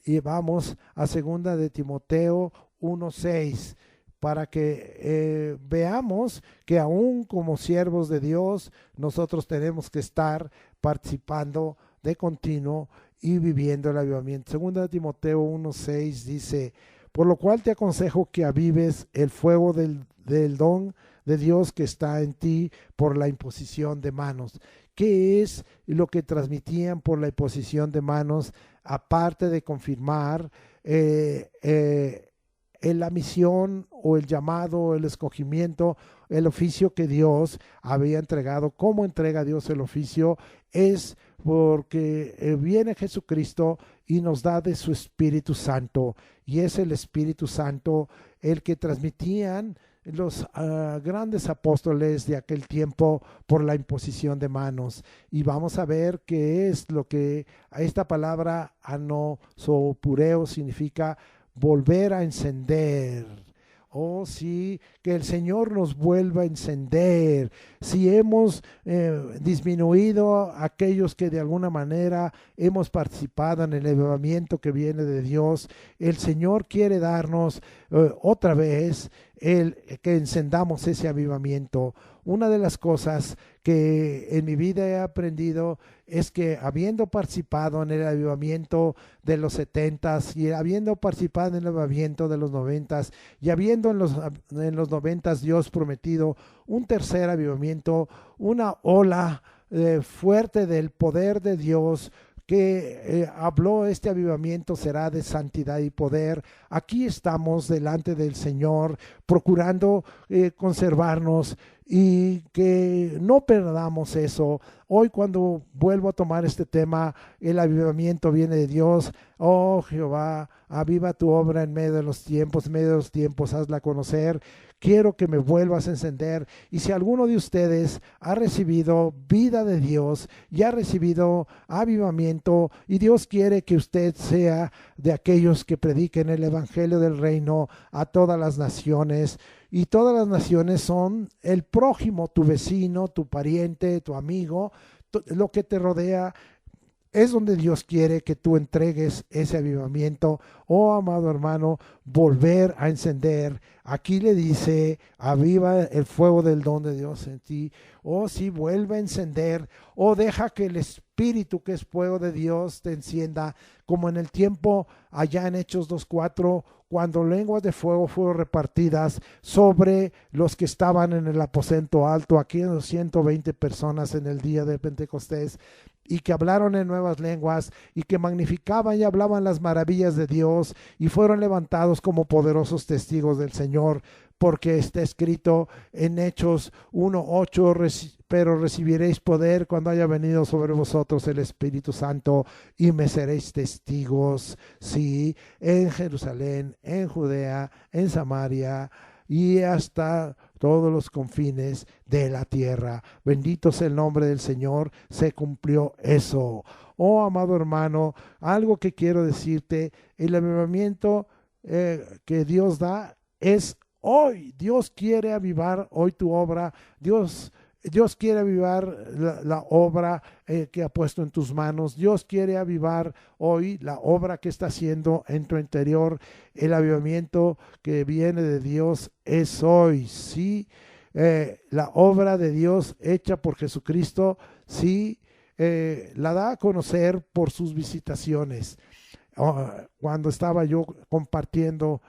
y vamos a segunda de Timoteo 1:6 para que veamos que aún como siervos de Dios nosotros tenemos que estar participando de continuo y viviendo el avivamiento. Segunda de Timoteo 1:6 dice: por lo cual te aconsejo que avives el fuego del don de Dios que está en ti por la imposición de manos. ¿Qué es lo que transmitían por la imposición de manos? Aparte de confirmar en la misión o el llamado, el escogimiento, el oficio que Dios había entregado. ¿Cómo entrega Dios el oficio? Es porque viene Jesucristo y nos da de su Espíritu Santo, y es el Espíritu Santo el que transmitían los grandes apóstoles de aquel tiempo por la imposición de manos. Y vamos a ver qué es lo que esta palabra anosopureo significa: volver a encender. Oh sí, que el Señor nos vuelva a encender. Si hemos disminuido aquellos que de alguna manera hemos participado en el avivamiento que viene de Dios, el Señor quiere darnos otra vez que encendamos ese avivamiento. Una de las cosas que en mi vida he aprendido es que, habiendo participado en el avivamiento de los 70s y habiendo participado en el avivamiento de los 90s y habiendo en los 90s Dios prometido un tercer avivamiento, una ola fuerte del poder de Dios que habló, este avivamiento será de santidad y poder. Aquí estamos delante del Señor procurando conservarnos y que no perdamos eso. Hoy, cuando vuelvo a tomar este tema, el avivamiento viene de Dios. Oh Jehová, aviva tu obra en medio de los tiempos, hazla conocer. Quiero que me vuelvas a encender. Y si alguno de ustedes ha recibido vida de Dios y ha recibido avivamiento, y Dios quiere que usted sea de aquellos que prediquen el evangelio del reino a todas las naciones, y todas las naciones son el prójimo, tu vecino, tu pariente, tu amigo, lo que te rodea. Es donde Dios quiere que tú entregues ese avivamiento. Oh, amado hermano, volver a encender. Aquí le dice: aviva el fuego del don de Dios en ti. Oh, sí, vuelve a encender. Oh, deja que el Espíritu, que es fuego de Dios, te encienda, como en el tiempo allá en Hechos 2:4, cuando lenguas de fuego fueron repartidas sobre los que estaban en el aposento alto, aquí en los 120 personas en el día de Pentecostés, y que hablaron en nuevas lenguas y que magnificaban y hablaban las maravillas de Dios, y fueron levantados como poderosos testigos del Señor, porque está escrito en Hechos 1:8: pero recibiréis poder cuando haya venido sobre vosotros el Espíritu Santo, y me seréis testigos, sí, en Jerusalén, en Judea, en Samaria y hasta todos los confines de la tierra. Bendito sea el nombre del Señor. Se cumplió eso. Oh, amado hermano, algo que quiero decirte: el avivamiento que Dios da es hoy. Dios quiere avivar hoy tu obra. Dios quiere avivar la obra que ha puesto en tus manos. Dios quiere avivar hoy la obra que está haciendo en tu interior. El avivamiento que viene de Dios es hoy, sí. La obra de Dios hecha por Jesucristo, sí, la da a conocer por sus visitaciones. Cuando estaba yo compartiendo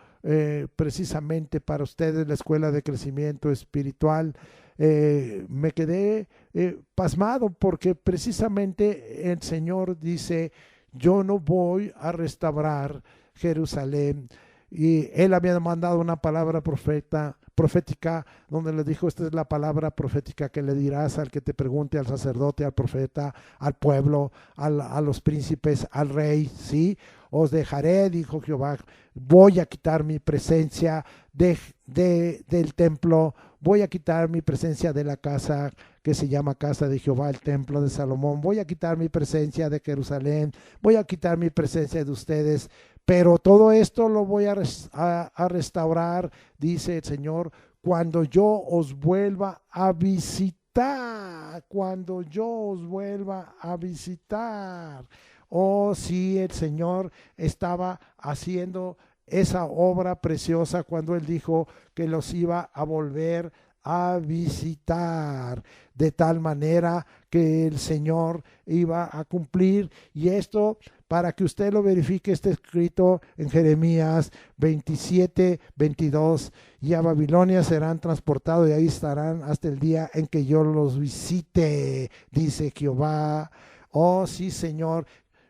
precisamente para ustedes la escuela de crecimiento espiritual, me quedé pasmado, porque precisamente el Señor dice: yo no voy a restaurar Jerusalén. Y Él había mandado una palabra profética profética, donde le dijo, esta es la palabra profética que le dirás al que te pregunte, al sacerdote, al profeta, al pueblo, a los príncipes, al rey, ¿sí? Os dejaré, dijo Jehová, voy a quitar mi presencia del templo, voy a quitar mi presencia de la casa que se llama casa de Jehová, el templo de Salomón, voy a quitar mi presencia de Jerusalén, voy a quitar mi presencia de ustedes, pero todo esto lo voy a restaurar, dice el Señor, cuando yo os vuelva a visitar, cuando yo os vuelva a visitar. Oh, sí, el Señor estaba haciendo esa obra preciosa cuando Él dijo que los iba a volver a visitar, de tal manera que el Señor iba a cumplir. Y esto, para que usted lo verifique, está escrito en Jeremías 27, 22, y a Babilonia serán transportados y ahí estarán hasta el día en que yo los visite, dice Jehová. Oh, sí, Señor.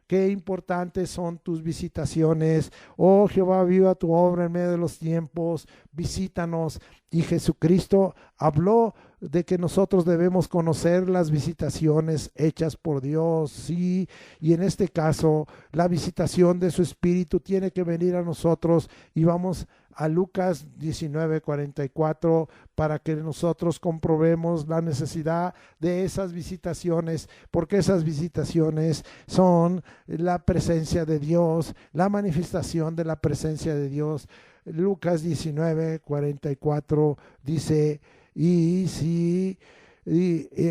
Qué importantes son tus visitaciones. Oh Jehová, viva tu obra en medio de los tiempos. Visítanos. Y Jesucristo habló de que nosotros debemos conocer las visitaciones hechas por Dios, sí, y en este caso la visitación de su Espíritu tiene que venir a nosotros, y vamos a Lucas 19:44 para que nosotros comprobemos la necesidad de esas visitaciones, porque esas visitaciones son la presencia de Dios, la manifestación de la presencia de Dios. Lucas 19:44 dice, y si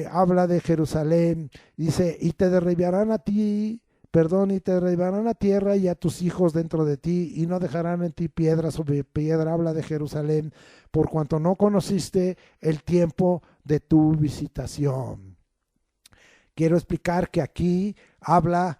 habla de Jerusalén, dice, y te derribarán a ti, y te derribarán a tierra y a tus hijos dentro de ti, y no dejarán en ti piedra sobre piedra. Habla de Jerusalén, por cuanto no conociste el tiempo de tu visitación. Quiero explicar que aquí habla,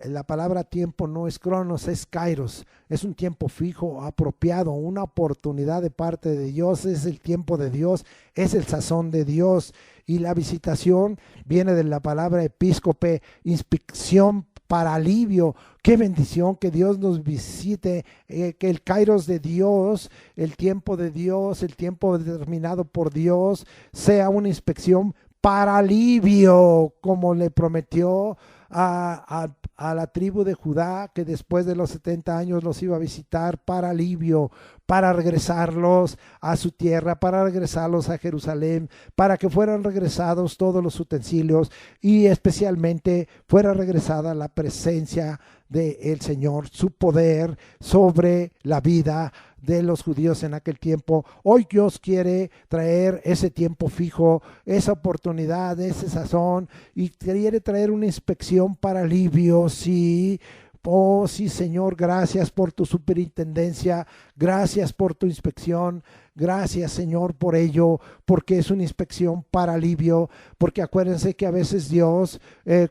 la palabra tiempo no es cronos, es kairos, es un tiempo fijo, apropiado, una oportunidad de parte de Dios, es el tiempo de Dios, es el sazón de Dios. Y la visitación viene de la palabra episcope, inspección para alivio. Qué bendición que Dios nos visite, que el kairos de Dios, el tiempo de Dios, el tiempo determinado por Dios, sea una inspección para alivio, como le prometió a la tribu de Judá, que después de los 70 años los iba a visitar para alivio, para regresarlos a su tierra, para regresarlos a Jerusalén, para que fueran regresados todos los utensilios y especialmente fuera regresada la presencia del Señor, su poder sobre la vida de los judíos en aquel tiempo. Hoy Dios quiere traer ese tiempo fijo, esa oportunidad, ese sazón, y quiere traer una inspección para alivio, sí. Oh, sí, Señor, gracias por tu superintendencia, gracias por tu inspección, gracias, Señor, por ello, porque es una inspección para alivio, porque acuérdense que a veces Dios,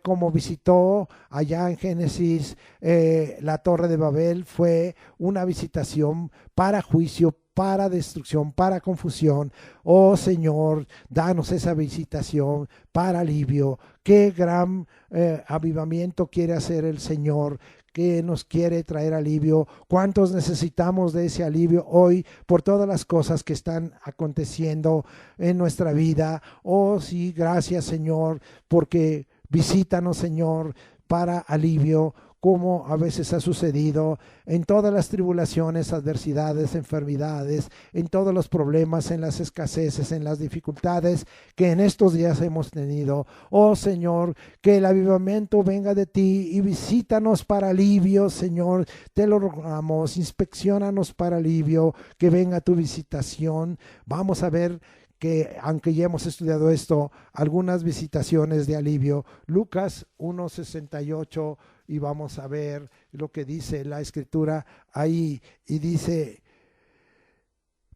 como visitó allá en Génesis, la Torre de Babel, fue una visitación para juicio, para destrucción, para confusión. Oh Señor, danos esa visitación para alivio. Qué gran avivamiento quiere hacer el Señor, que nos quiere traer alivio. ¿Cuántos necesitamos de ese alivio hoy por todas las cosas que están aconteciendo en nuestra vida? Oh sí, gracias Señor, porque visítanos Señor para alivio, como a veces ha sucedido en todas las tribulaciones, adversidades, enfermedades, en todos los problemas, en las escaseces, en las dificultades que en estos días hemos tenido. Oh Señor, que el avivamiento venga de ti y visítanos para alivio, Señor, te lo rogamos, inspecciónanos para alivio, que venga tu visitación. Vamos a ver que, aunque ya hemos estudiado esto, algunas visitaciones de alivio. Lucas 1:68, y vamos a ver lo que dice la escritura ahí, y dice: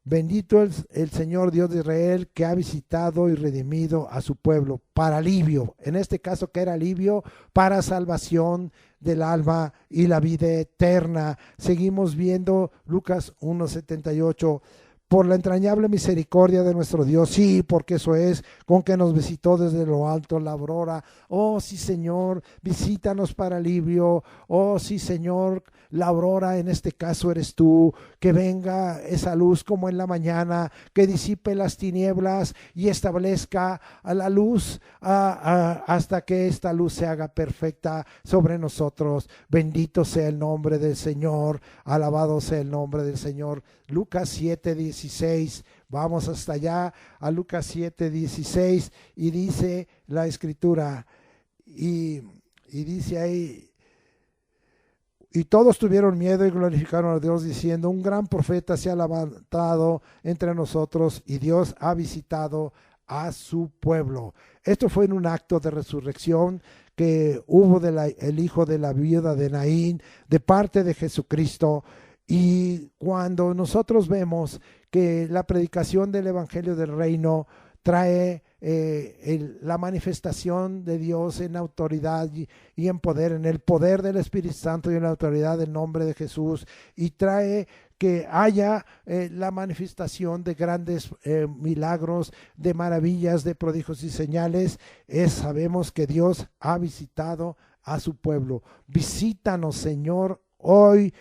bendito el Señor Dios de Israel, que ha visitado y redimido a su pueblo para alivio. En este caso, que era alivio para salvación del alma y la vida eterna. Seguimos viendo Lucas 1:78. por la entrañable misericordia de nuestro Dios, sí, porque eso es, con que nos visitó desde lo alto la aurora. Oh, sí, Señor, visítanos para alivio. Oh, sí, Señor, la aurora en este caso eres tú, que venga esa luz como en la mañana, que disipe las tinieblas y establezca a la luz hasta que esta luz se haga perfecta sobre nosotros. Bendito sea el nombre del Señor, alabado sea el nombre del Señor. Lucas 7:16, vamos hasta allá a Lucas 7:16 y dice la escritura, y dice ahí, y todos tuvieron miedo y glorificaron a Dios diciendo, un gran profeta se ha levantado entre nosotros y Dios ha visitado a su pueblo. Esto fue en un acto de resurrección que hubo el hijo de la viuda de Naín de parte de Jesucristo. Y cuando nosotros vemos que la predicación del Evangelio del Reino trae la manifestación de Dios en autoridad y en poder, en el poder del Espíritu Santo y en la autoridad del nombre de Jesús, y trae que haya la manifestación de grandes milagros, de maravillas, de prodigios y señales, sabemos que Dios ha visitado a su pueblo. Visítanos, Señor, hoy,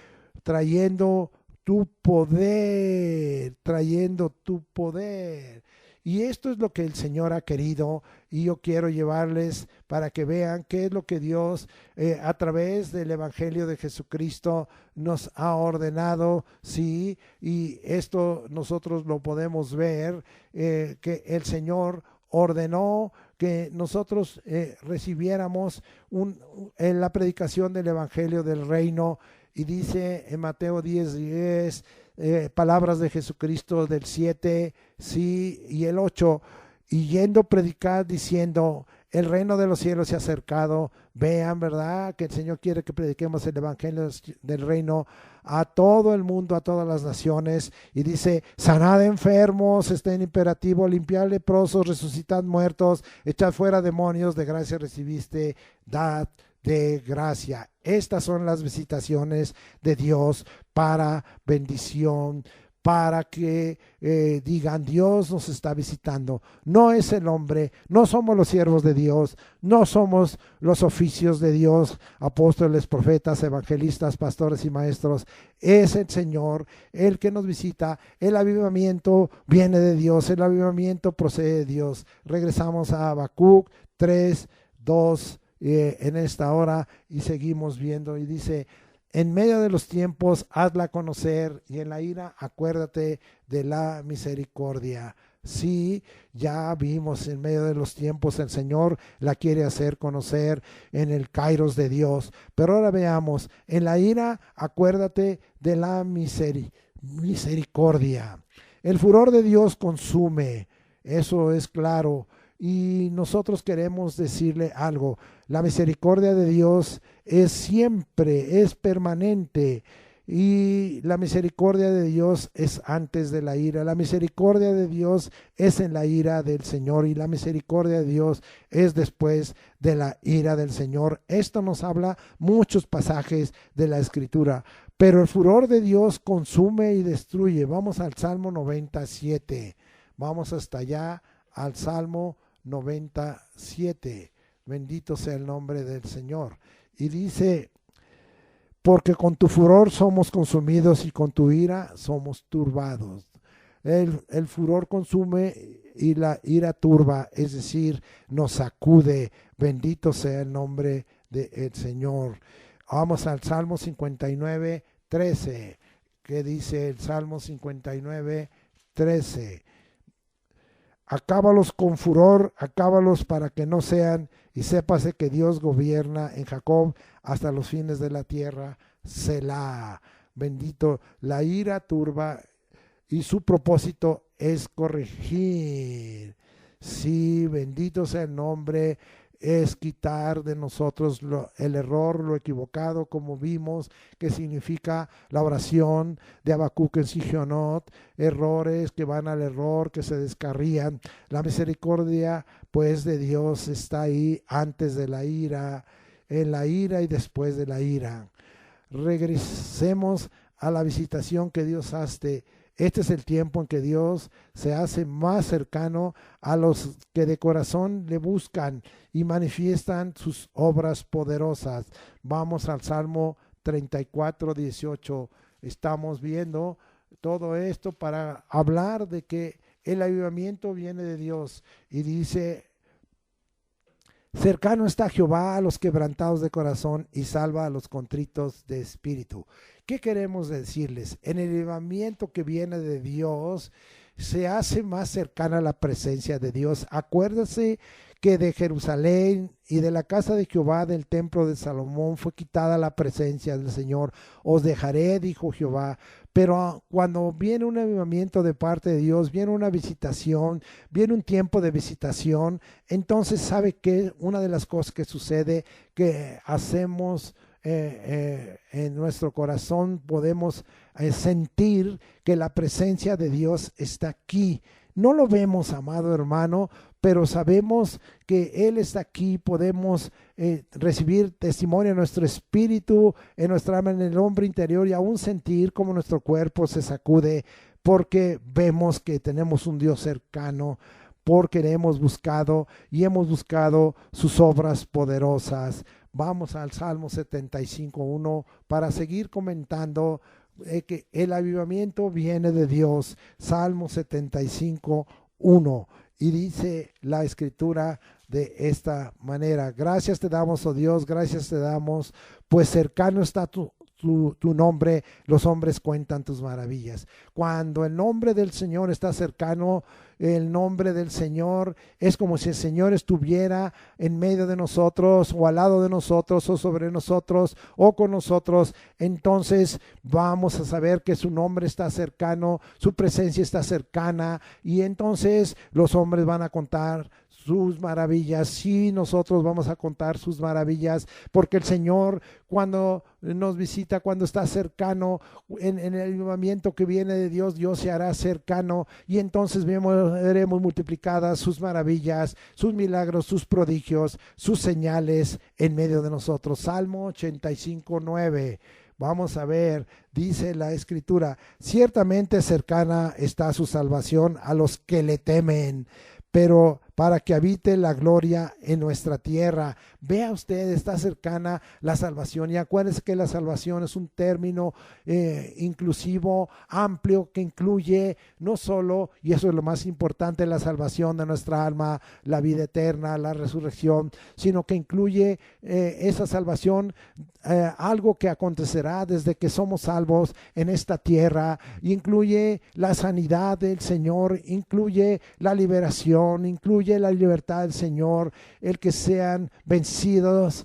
trayendo tu poder, trayendo tu poder. Y esto es lo que el Señor ha querido, y yo quiero llevarles para que vean qué es lo que Dios a través del Evangelio de Jesucristo nos ha ordenado, sí, y esto nosotros lo podemos ver, que el Señor ordenó que nosotros recibiéramos la predicación del Evangelio del Reino. Y dice en Mateo 10:10, palabras de Jesucristo del 7, sí, y el 8, y yendo predicar diciendo, el reino de los cielos se ha acercado. Vean, ¿verdad? Que el Señor quiere que prediquemos el Evangelio del Reino a todo el mundo, a todas las naciones. Y dice, sanad enfermos, está en imperativo, limpiad leprosos, resucitad muertos, echad fuera demonios, de gracia recibiste, dad de gracia. Estas son las visitaciones de Dios para bendición, para que digan, Dios nos está visitando. No es el hombre, no somos los siervos de Dios, no somos los oficios de Dios, apóstoles, profetas, evangelistas, pastores y maestros. Es el Señor el que nos visita. El avivamiento viene de Dios, el avivamiento procede de Dios. Regresamos a Habacuc 3:2 en esta hora y seguimos viendo, y dice, en medio de los tiempos hazla conocer, y en la ira acuérdate de la misericordia. Sí, ya vimos, en medio de los tiempos el Señor la quiere hacer conocer en el kairos de Dios, pero ahora veamos, en la ira acuérdate de la misericordia. El furor de Dios consume, eso es claro. Y nosotros queremos decirle algo, la misericordia de Dios es siempre, es permanente, y la misericordia de Dios es antes de la ira, la misericordia de Dios es en la ira del Señor, y la misericordia de Dios es después de la ira del Señor. Esto nos habla muchos pasajes de la Escritura, pero el furor de Dios consume y destruye. Vamos al Salmo 97, vamos hasta allá al Salmo 97, bendito sea el nombre del Señor. Y dice, porque con tu furor somos consumidos y con tu ira somos turbados. El furor consume y la ira turba, es decir, nos sacude. Bendito sea el nombre del Señor. Vamos al Salmo 59:13, que dice el Salmo 59:13. Acábalos con furor, acábalos para que no sean, y sépase que Dios gobierna en Jacob hasta los fines de la tierra. Selah. Bendito, la ira turba y su propósito es corregir. Sí, bendito sea el nombre, es quitar de nosotros el error, lo equivocado, como vimos, que significa la oración de Habacuc en Sigionot, errores que van al error, que se descarrían. La misericordia, pues, de Dios está ahí antes de la ira, en la ira y después de la ira. Regresemos a la visitación que Dios hace Este es el tiempo en que Dios se hace más cercano a los que de corazón le buscan y manifiestan sus obras poderosas. Vamos al Salmo 34, 18. Estamos viendo todo esto para hablar de que el avivamiento viene de Dios. Y dice: cercano está Jehová a los quebrantados de corazón y salva a los contritos de espíritu. ¿Qué queremos decirles? En el avivamiento que viene de Dios se hace más cercana la presencia de Dios. Acuérdense que de Jerusalén y de la casa de Jehová, del templo de Salomón, fue quitada la presencia del Señor. Os dejaré, dijo Jehová. Pero cuando viene un avivamiento de parte de Dios, viene una visitación, viene un tiempo de visitación, entonces sabe que una de las cosas que sucede, que hacemos en nuestro corazón, podemos sentir que la presencia de Dios está aquí. No lo vemos, amado hermano, pero sabemos que Él está aquí. Podemos recibir testimonio en nuestro espíritu, en nuestra alma, en el hombre interior, y aún sentir como nuestro cuerpo se sacude, porque vemos que tenemos un Dios cercano, porque le hemos buscado y hemos buscado sus obras poderosas. Vamos al Salmo 75:1 para seguir comentando que el avivamiento viene de Dios. Salmo 75:1, y dice la escritura de esta manera: gracias te damos, oh Dios, gracias te damos, pues cercano está tu nombre, los hombres cuentan tus maravillas. Cuando el nombre del Señor está cercano, el nombre del Señor es como si el Señor estuviera en medio de nosotros, o al lado de nosotros, o sobre nosotros, o con nosotros. Entonces vamos a saber que su nombre está cercano, su presencia está cercana, y entonces los hombres van a contar sus maravillas. Sí, nosotros vamos a contar sus maravillas, porque el Señor, cuando nos visita, cuando está cercano, en el avivamiento que viene de Dios, Dios se hará cercano, y entonces veremos multiplicadas sus maravillas, sus milagros, sus prodigios, sus señales en medio de nosotros. Salmo 85:9. Vamos a ver, dice la escritura: ciertamente cercana está su salvación a los que le temen, pero para que habite la gloria en nuestra tierra. Vea usted, está cercana la salvación, y acuérdense que la salvación es un término inclusivo, amplio, que incluye no solo, y eso es lo más importante, la salvación de nuestra alma, la vida eterna, la resurrección, sino que incluye esa salvación, algo que acontecerá desde que somos salvos en esta tierra. Incluye la sanidad del Señor, incluye la liberación, incluye la libertad del Señor, el que sean vencidos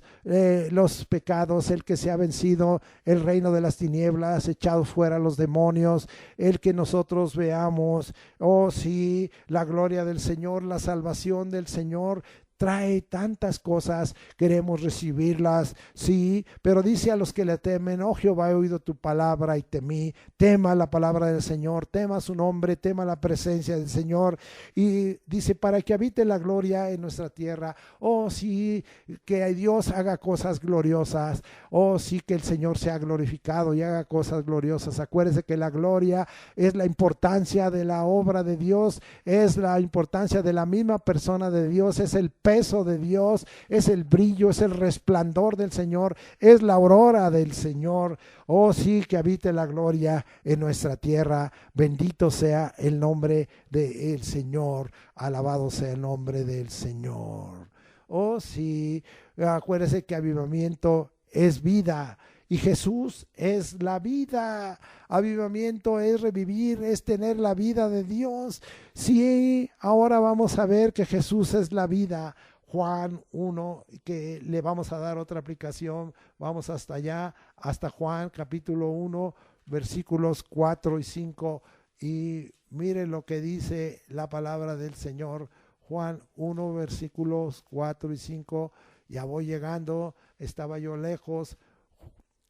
los pecados, el que sea vencido el reino de las tinieblas, echados fuera los demonios, el que nosotros veamos, oh sí, la gloria del Señor, la salvación del Señor. Trae tantas cosas, queremos recibirlas, sí, pero dice a los que le temen: oh Jehová, he oído tu palabra y temí. Tema la palabra del Señor, tema su nombre, tema la presencia del Señor. Y dice: para que habite la gloria en nuestra tierra. Oh sí, que Dios haga cosas gloriosas. Oh sí, que el Señor sea glorificado y haga cosas gloriosas. Acuérdese que la gloria es la importancia de la obra de Dios, es la importancia de la misma persona de Dios, es el peso de Dios, es el brillo, es el resplandor del Señor, es la aurora del Señor. Oh sí, que habite la gloria en nuestra tierra. Bendito sea el nombre del Señor, alabado sea el nombre del Señor. Oh sí, acuérdese que avivamiento es vida, y Jesús es la vida. Avivamiento es revivir, es tener la vida de Dios. Sí, ahora vamos a ver que Jesús es la vida. Juan 1, que le vamos a dar otra aplicación. Vamos hasta allá, hasta Juan capítulo 1, versículos 4 y 5. Y mire lo que dice la palabra del Señor. Juan 1, versículos 4 y 5. Ya voy llegando, estaba yo lejos.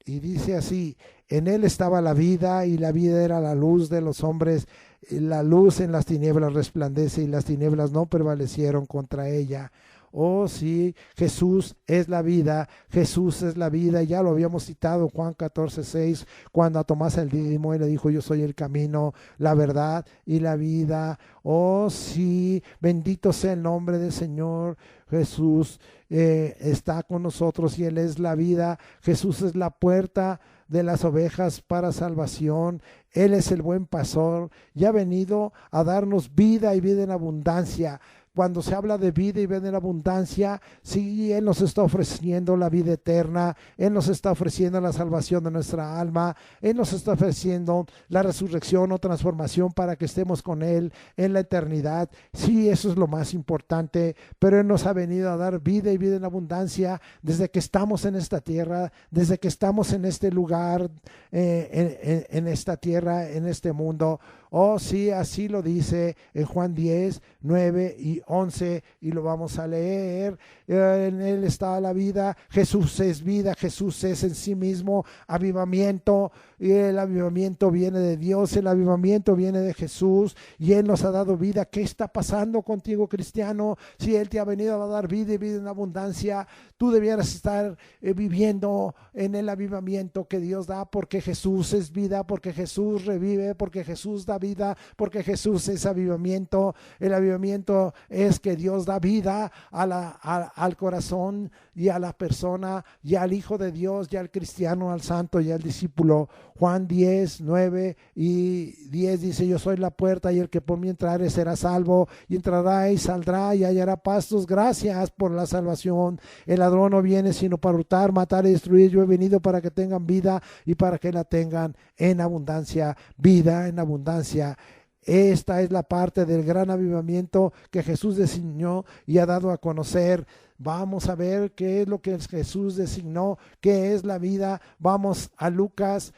Y dice así: en él estaba la vida, y la vida era la luz de los hombres. La luz en las tinieblas resplandece, y las tinieblas no prevalecieron contra ella. Oh sí, Jesús es la vida, Jesús es la vida. Ya lo habíamos citado en Juan 14:6, cuando a Tomás el Dídimo y le dijo: yo soy el camino, la verdad y la vida. Oh sí, bendito sea el nombre del Señor. Jesús está con nosotros y Él es la vida. Jesús es la puerta de las ovejas para salvación. Él es el buen pastor y ha venido a darnos vida y vida en abundancia. Cuando se habla de vida y vida en abundancia, sí, Él nos está ofreciendo la vida eterna, Él nos está ofreciendo la salvación de nuestra alma, Él nos está ofreciendo la resurrección o transformación para que estemos con Él en la eternidad. Sí, eso es lo más importante, pero Él nos ha venido a dar vida y vida en abundancia desde que estamos en esta tierra, desde que estamos en este lugar, en esta tierra, en este mundo. Oh sí, así lo dice en Juan 10, 9 y 11, y lo vamos a leer. En Él está la vida, Jesús es vida, Jesús es en sí mismo avivamiento, y el avivamiento viene de Dios, el avivamiento viene de Jesús, y Él nos ha dado vida. ¿Qué está pasando contigo, cristiano? Si Él te ha venido a dar vida y vida en abundancia, tú debieras estar viviendo en el avivamiento que Dios da, porque Jesús es vida, porque Jesús revive, porque Jesús da vida, porque Jesús es avivamiento. El avivamiento es que Dios da vida al corazón y a la persona y al Hijo de Dios y al cristiano, al santo y al discípulo. Juan 10, 9 y 10 dice: yo soy la puerta, y el que por mí entrare será salvo, y entrará y saldrá y hallará pastos. Gracias por la salvación. El ladrón no viene sino para hurtar, matar y destruir. Yo he venido para que tengan vida y para que la tengan en abundancia. Vida en abundancia. Esta es la parte del gran avivamiento que Jesús designó y ha dado a conocer. Vamos a ver qué es lo que Jesús designó, qué es la vida. Vamos a Lucas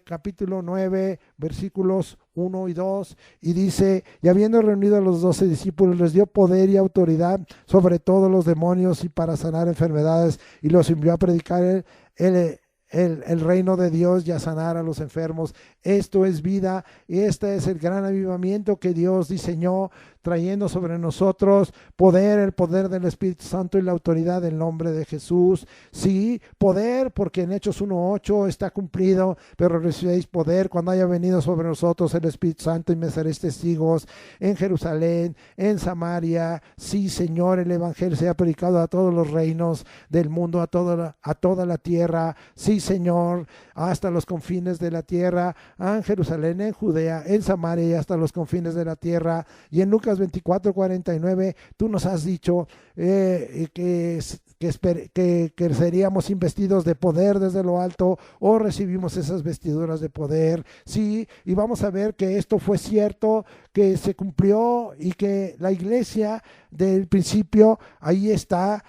capítulo 9, versículos 1 y 2, y dice: y habiendo reunido a los 12 discípulos, les dio poder y autoridad sobre todos los demonios y para sanar enfermedades, y los envió a predicar el reino de Dios y a sanar a los enfermos. Esto es vida, y este es el gran avivamiento que Dios diseñó, trayendo sobre nosotros poder, el poder del Espíritu Santo y la autoridad del nombre de Jesús. Sí, poder, porque en Hechos 1:8 está cumplido: pero recibiréis poder cuando haya venido sobre nosotros el Espíritu Santo, y me seréis testigos en Jerusalén, en Samaria. Sí, Señor, el Evangelio sea predicado a todos los reinos del mundo, a toda la tierra. Sí, Señor, hasta los confines de la tierra, en Jerusalén, en Judea, en Samaria y hasta los confines de la tierra. Y en Lucas 24:49 tú nos has dicho que seríamos investidos de poder desde lo alto, o recibimos esas vestiduras de poder. Sí, y vamos a ver que esto fue cierto, que se cumplió, y que la iglesia del principio, ahí está.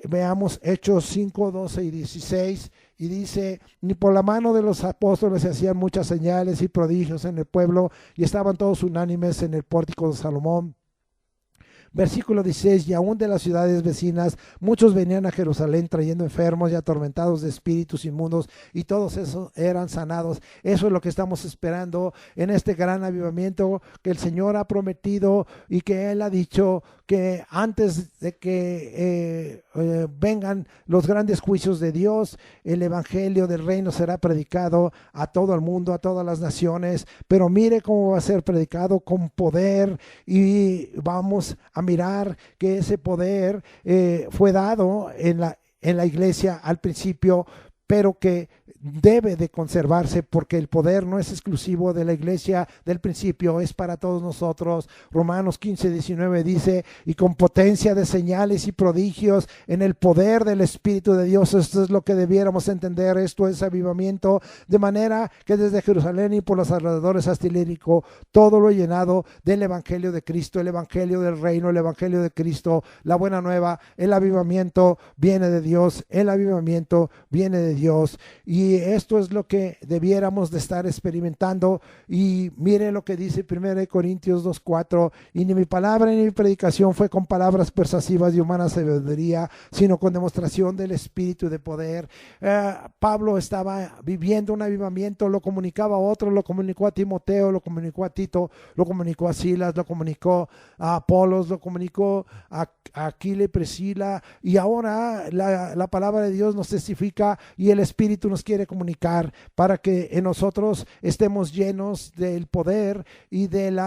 Veamos Hechos 5, 12 y 16. Y dice: ni por la mano de los apóstoles se hacían muchas señales y prodigios en el pueblo, y estaban todos unánimes en el pórtico de Salomón. Versículo 16: y aún de las ciudades vecinas muchos venían a Jerusalén trayendo enfermos y atormentados de espíritus inmundos, y todos esos eran sanados. Eso es lo que estamos esperando en este gran avivamiento que el Señor ha prometido, y que Él ha dicho que antes de que vengan los grandes juicios de Dios, el evangelio del reino será predicado a todo el mundo, a todas las naciones. Pero mire cómo va a ser predicado: con poder. Y vamos a mirar que ese poder fue dado en la iglesia al principio, pero que debe de conservarse, porque el poder no es exclusivo de la iglesia del principio, es para todos nosotros. Romanos 15:19 dice: y con potencia de señales y prodigios en el poder del Espíritu de Dios. Esto es lo que debiéramos entender. Esto es avivamiento, de manera que desde Jerusalén y por los alrededores hasta Ilírico, todo lo he llenado del evangelio de Cristo, el evangelio del reino, el evangelio de Cristo, la buena nueva. El avivamiento viene de Dios, el avivamiento viene de Dios. Y esto es lo que debiéramos de estar experimentando. Y mire lo que dice 1 Corintios 2:4: y ni mi palabra ni mi predicación fue con palabras persuasivas de humana sabiduría, sino con demostración del Espíritu y de poder. Pablo estaba viviendo un avivamiento, lo comunicaba a otros, lo comunicó a Timoteo, lo comunicó a Tito, lo comunicó a Silas, lo comunicó a Apolos, lo comunicó a Aquila y Priscila, y ahora la palabra de Dios nos testifica y el Espíritu nos quiere comunicar para que en nosotros estemos llenos del poder y del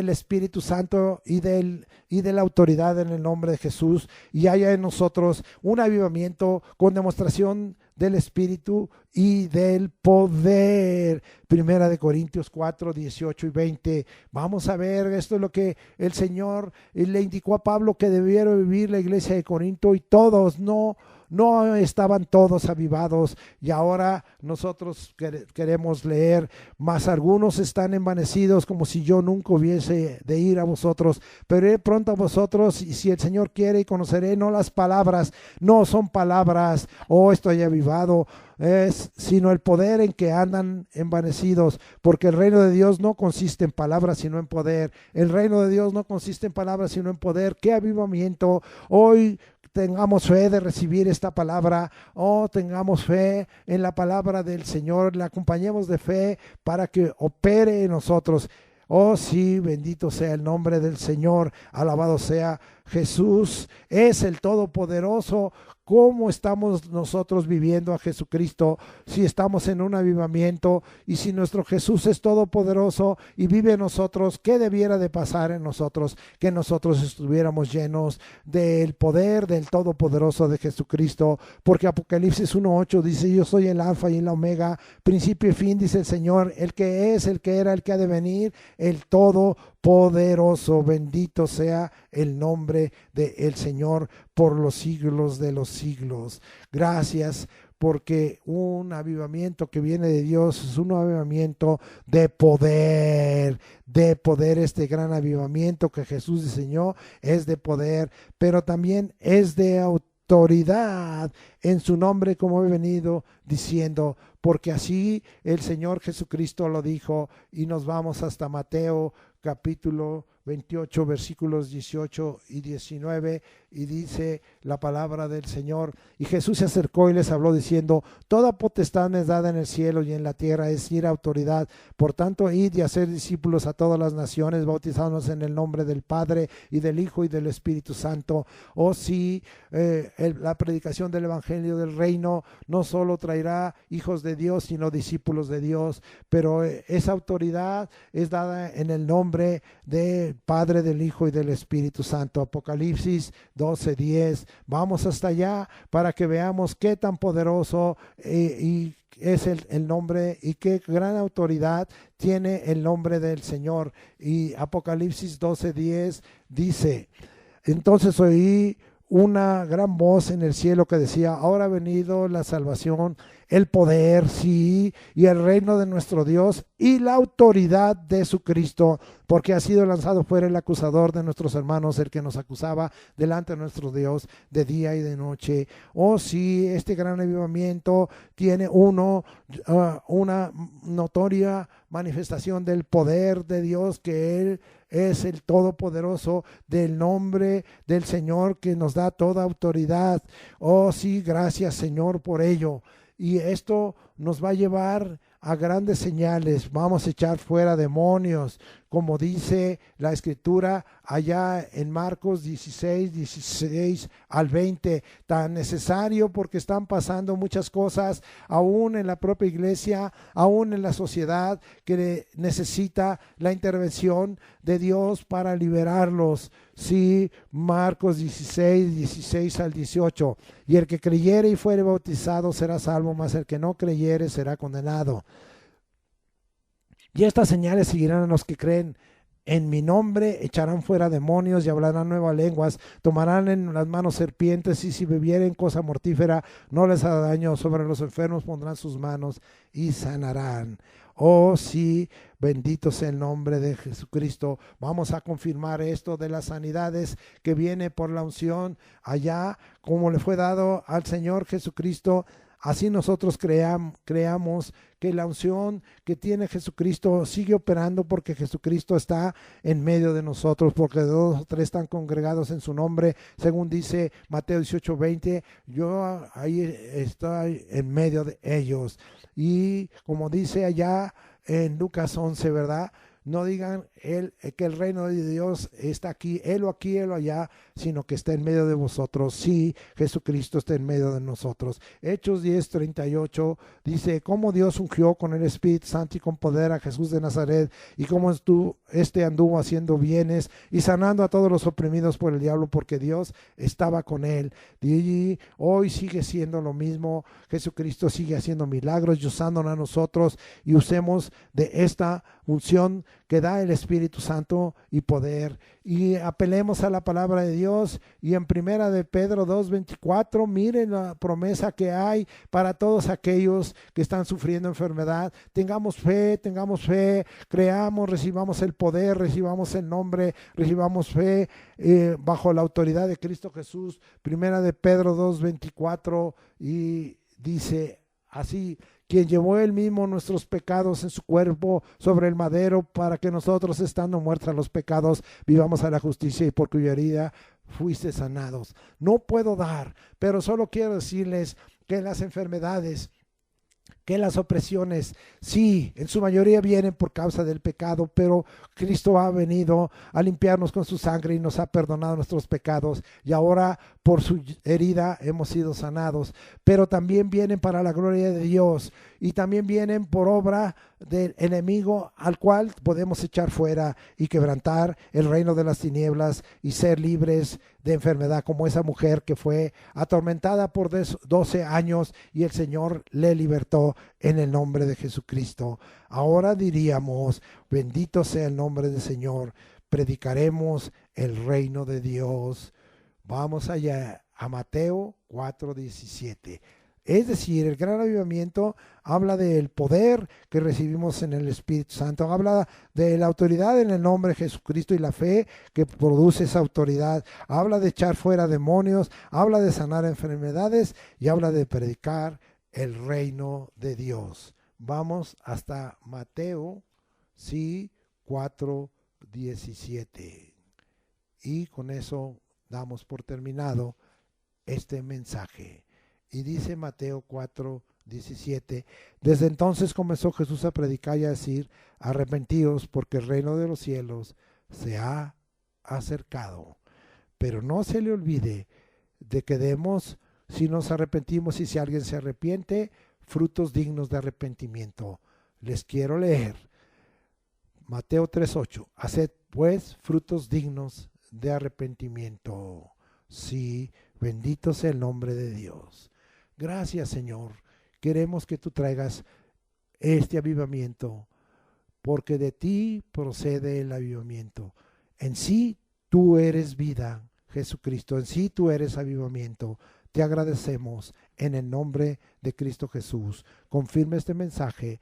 Espíritu Santo y de la autoridad en el nombre de Jesús, y haya en nosotros un avivamiento con demostración del Espíritu y del poder. 1 Corintios 4, 18 y 20. Vamos a ver, esto es lo que el Señor le indicó a Pablo que debiera vivir la iglesia de Corinto, y todos no estaban todos avivados, y ahora nosotros queremos leer: mas algunos están envanecidos, como si yo nunca hubiese de ir a vosotros, pero iré pronto a vosotros, y si el Señor quiere, y conoceré no las palabras, no son palabras, oh estoy avivado, sino el poder en que andan envanecidos, porque el reino de Dios no consiste en palabras sino en poder. El reino de Dios no consiste en palabras sino en poder. ¡Qué avivamiento! Hoy tengamos fe de recibir esta palabra, tengamos fe en la palabra del Señor, la acompañemos de fe para que opere en nosotros. Oh sí, bendito sea el nombre del Señor, alabado sea Jesús, es el Todopoderoso. ¿Cómo estamos nosotros viviendo a Jesucristo? Si estamos en un avivamiento, y si nuestro Jesús es todopoderoso y vive en nosotros, ¿qué debiera de pasar en nosotros? Que nosotros estuviéramos llenos del poder del Todopoderoso de Jesucristo, porque Apocalipsis 1:8 dice: yo soy el alfa y el omega, principio y fin, dice el Señor, el que es, el que era, el que ha de venir, el Todopoderoso. Bendito sea el nombre del Señor por los siglos de los siglos. Gracias, porque un avivamiento que viene de Dios es un avivamiento de poder, este gran avivamiento que Jesús diseñó es de poder, pero también es de autoridad en su nombre, como he venido diciendo, porque así el Señor Jesucristo lo dijo. Y nos vamos hasta Mateo capítulo 28, versículos 18 y 19, y dice la palabra del Señor: y Jesús se acercó y les habló diciendo: toda potestad me es dada en el cielo y en la tierra, es decir, autoridad. Por tanto, id y hacer discípulos a todas las naciones, bautizándonos en el nombre del Padre y del Hijo y del Espíritu Santo. Oh sí, la predicación del Evangelio del Reino no solo traerá hijos de Dios, sino discípulos de Dios, pero esa autoridad es dada en el nombre del Padre, del Hijo y del Espíritu Santo. Apocalipsis 12:10. Vamos hasta allá para que veamos qué tan poderoso y es el nombre, y qué gran autoridad tiene el nombre del Señor. Y Apocalipsis 12:10 dice: entonces oí una gran voz en el cielo que decía: ahora ha venido la salvación, el poder, sí, y el reino de nuestro Dios y la autoridad de su Cristo, porque ha sido lanzado fuera el acusador de nuestros hermanos, el que nos acusaba delante de nuestro Dios de día y de noche. Oh sí, este gran avivamiento tiene una notoria manifestación del poder de Dios, que Él es el Todopoderoso, del nombre del Señor que nos da toda autoridad. Oh sí, gracias Señor por ello. Y esto nos va a llevar a grandes señales. Vamos a echar fuera demonios, como dice la Escritura allá en Marcos 16 al 20. Tan necesario, porque están pasando muchas cosas aún en la propia iglesia, aún en la sociedad, que necesita la intervención de Dios para liberarlos. Sí, Marcos 16 al 18. Y el que creyere y fuere bautizado será salvo, mas el que no creyere será condenado. Y estas señales seguirán a los que creen: en mi nombre echarán fuera demonios y hablarán nuevas lenguas, tomarán en las manos serpientes, y si bebieren cosa mortífera no les hará daño, sobre los enfermos pondrán sus manos y sanarán. Oh sí, bendito sea el nombre de Jesucristo. Vamos a confirmar esto de las sanidades que viene por la unción allá, como le fue dado al Señor Jesucristo Así nosotros creamos que la unción que tiene Jesucristo sigue operando porque Jesucristo está en medio de nosotros, porque 2 o 3 están congregados en su nombre, según dice Mateo 18:20, yo ahí estoy en medio de ellos. Y como dice allá en Lucas 11, ¿verdad? No digan que el reino de Dios está aquí, él o allá, sino que está en medio de vosotros. Sí, Jesucristo está en medio de nosotros. Hechos 10:38 dice, cómo Dios ungió con el Espíritu Santo y con poder a Jesús de Nazaret, y cómo anduvo haciendo bienes y sanando a todos los oprimidos por el diablo, porque Dios estaba con él. Y hoy sigue siendo lo mismo. Jesucristo sigue haciendo milagros y usándonos a nosotros, y usemos de esta unción que da el Espíritu Santo y poder, y apelemos a la palabra de Dios. Y en primera de Pedro 2:24, miren la promesa que hay para todos aquellos que están sufriendo enfermedad. Tengamos fe, creamos, recibamos el poder, recibamos el nombre, recibamos fe bajo la autoridad de Cristo Jesús. Primera de Pedro 2:24, y dice así, quien llevó él mismo nuestros pecados en su cuerpo sobre el madero, para que nosotros, estando muertos a los pecados, vivamos a la justicia, y por cuya herida fuiste sanados. No puedo dar, pero solo quiero decirles que las enfermedades, que las opresiones, sí, en su mayoría vienen por causa del pecado, pero Cristo ha venido a limpiarnos con su sangre y nos ha perdonado nuestros pecados, y ahora por su herida hemos sido sanados. Pero también vienen para la gloria de Dios, y también vienen por obra del enemigo, al cual podemos echar fuera y quebrantar el reino de las tinieblas y ser libres de enfermedad, como esa mujer que fue atormentada por 12 años y el Señor le libertó en el nombre de Jesucristo. Ahora diríamos, bendito sea el nombre del Señor, predicaremos el reino de Dios. Vamos allá a Mateo 4:17. Es decir, el gran avivamiento habla del poder que recibimos en el Espíritu Santo, habla de la autoridad en el nombre de Jesucristo y la fe que produce esa autoridad, habla de echar fuera demonios, habla de sanar enfermedades y habla de predicar el reino de Dios. Vamos hasta Mateo 4:17. Y con eso damos por terminado este mensaje. Y dice Mateo 4:17, desde entonces comenzó Jesús a predicar y a decir, arrepentíos porque el reino de los cielos se ha acercado. Pero no se le olvide de que demos, si nos arrepentimos y si alguien se arrepiente, frutos dignos de arrepentimiento. Les quiero leer Mateo 3:8, haced pues frutos dignos de arrepentimiento. Sí, bendito sea el nombre de Dios. Gracias, Señor. Queremos que tú traigas este avivamiento, porque de ti procede el avivamiento. En sí tú eres vida, Jesucristo. En sí tú eres avivamiento. Te agradecemos en el nombre de Cristo Jesús. Confirma este mensaje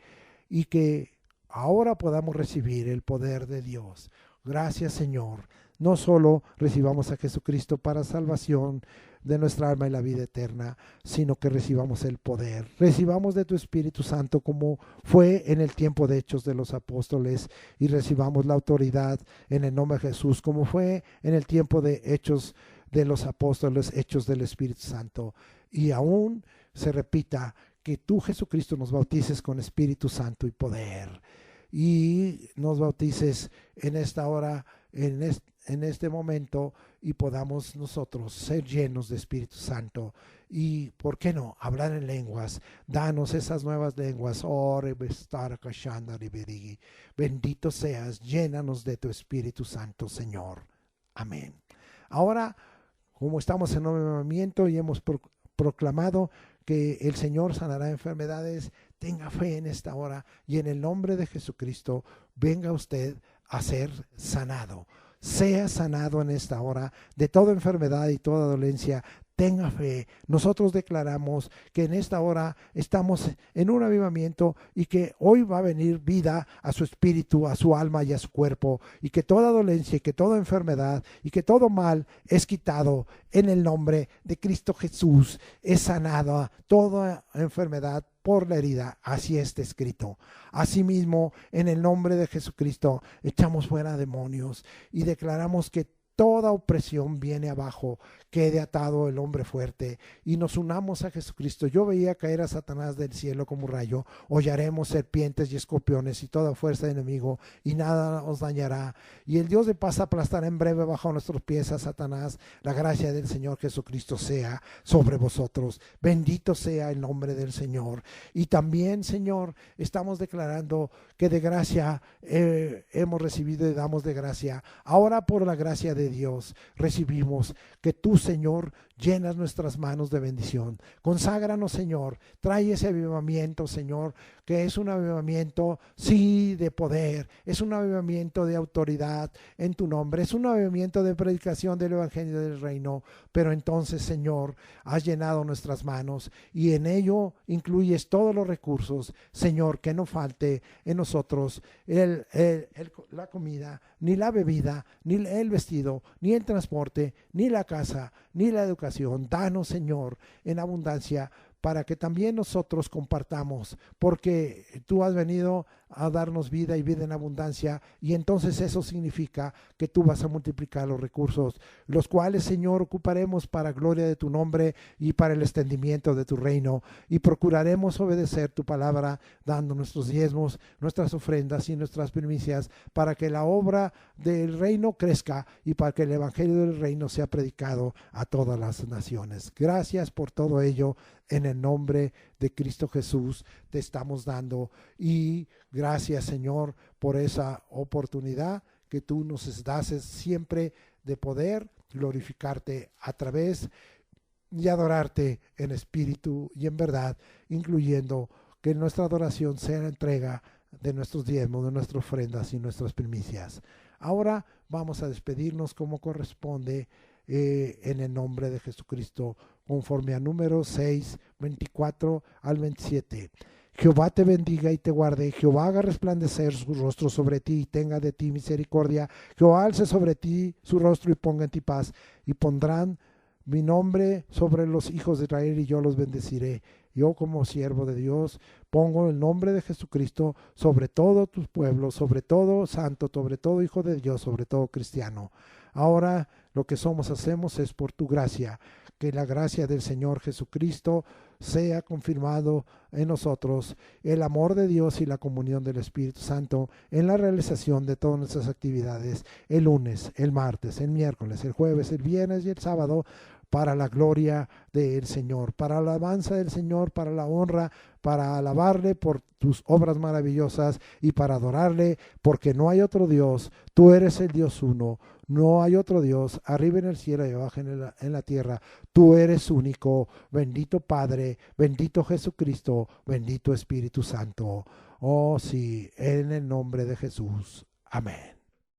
y que ahora podamos recibir el poder de Dios. Gracias, Señor. No solo recibamos a Jesucristo para salvación de nuestra alma y la vida eterna, sino que recibamos el poder. Recibamos de tu Espíritu Santo como fue en el tiempo de Hechos de los Apóstoles, y recibamos la autoridad en el nombre de Jesús como fue en el tiempo de Hechos de los Apóstoles, Hechos del Espíritu Santo. Y aún se repita que tú, Jesucristo, nos bautices con Espíritu Santo y poder, y nos bautices en esta hora, en este momento, y podamos nosotros ser llenos de Espíritu Santo. Y ¿por qué no? Hablar en lenguas. Danos esas nuevas lenguas. Bendito seas, llénanos de tu Espíritu Santo, Señor. Amén. Ahora, como estamos en movimiento y hemos proclamado que el Señor sanará enfermedades, tenga fe en esta hora, y en el nombre de Jesucristo venga usted a ser sanado. Sea sanado en esta hora de toda enfermedad y toda dolencia. tenga fe. Nosotros declaramos que en esta hora estamos en un avivamiento y que hoy va a venir vida a su espíritu, a su alma y a su cuerpo, y que toda dolencia y que toda enfermedad y que todo mal es quitado en el nombre de Cristo Jesús. Es sanada toda enfermedad por la herida, así está escrito. Asimismo, en el nombre de Jesucristo, echamos fuera demonios y declaramos que toda opresión viene abajo, quede atado el hombre fuerte y nos unamos a Jesucristo. Yo veía caer a Satanás del cielo como un rayo. Hollaremos serpientes y escorpiones y toda fuerza de enemigo y nada os dañará. Y el Dios de paz aplastará en breve bajo nuestros pies a Satanás. La gracia del Señor Jesucristo sea sobre vosotros. Bendito sea el nombre del Señor. Y también, Señor, estamos declarando que de gracia hemos recibido y damos de gracia. Ahora por la gracia de Dios recibimos que tú, Señor, llenas nuestras manos de bendición. Conságranos, Señor. Trae ese avivamiento, Señor, que es un avivamiento, sí, de poder. Es un avivamiento de autoridad en tu nombre. Es un avivamiento de predicación del Evangelio del Reino. Pero entonces, Señor, has llenado nuestras manos y en ello incluyes todos los recursos, Señor, que no falte en nosotros la comida, ni la bebida, ni el vestido, ni el transporte, ni la casa, ni la educación. Danos, Señor, en abundancia para que también nosotros compartamos, porque tú has venido a darnos vida y vida en abundancia, y entonces eso significa que tú vas a multiplicar los recursos, los cuales, Señor, ocuparemos para gloria de tu nombre y para el extendimiento de tu reino, y procuraremos obedecer tu palabra, dando nuestros diezmos, nuestras ofrendas y nuestras primicias, para que la obra del reino crezca y para que el evangelio del reino sea predicado a todas las naciones. Gracias por todo ello. En el nombre de Cristo Jesús te estamos dando, y gracias, Señor, por esa oportunidad que tú nos das siempre de poder glorificarte a través y adorarte en espíritu y en verdad, incluyendo que nuestra adoración sea la entrega de nuestros diezmos, de nuestras ofrendas y nuestras primicias. Ahora vamos a despedirnos como corresponde en el nombre de Jesucristo, conforme a Números 6, 24 al 27. Jehová te bendiga y te guarde. Jehová haga resplandecer su rostro sobre ti y tenga de ti misericordia. Jehová alce sobre ti su rostro y ponga en ti paz. Y pondrán mi nombre sobre los hijos de Israel y yo los bendeciré. Yo, como siervo de Dios, pongo el nombre de Jesucristo sobre todo tus pueblos, sobre todo santo, sobre todo hijo de Dios, sobre todo cristiano. Ahora lo que somos hacemos es por tu gracia. Que la gracia del Señor Jesucristo sea confirmado en nosotros, el amor de Dios y la comunión del Espíritu Santo en la realización de todas nuestras actividades, el lunes, el martes, el miércoles, el jueves, el viernes y el sábado, para la gloria del Señor, para la alabanza del Señor, para la honra, para alabarle por tus obras maravillosas y para adorarle, porque no hay otro Dios. Tú eres el Dios uno, no hay otro Dios arriba en el cielo y abajo en la tierra. Tú eres único. Bendito Padre, bendito Jesucristo, bendito Espíritu Santo. Oh sí, en el nombre de Jesús. Amén.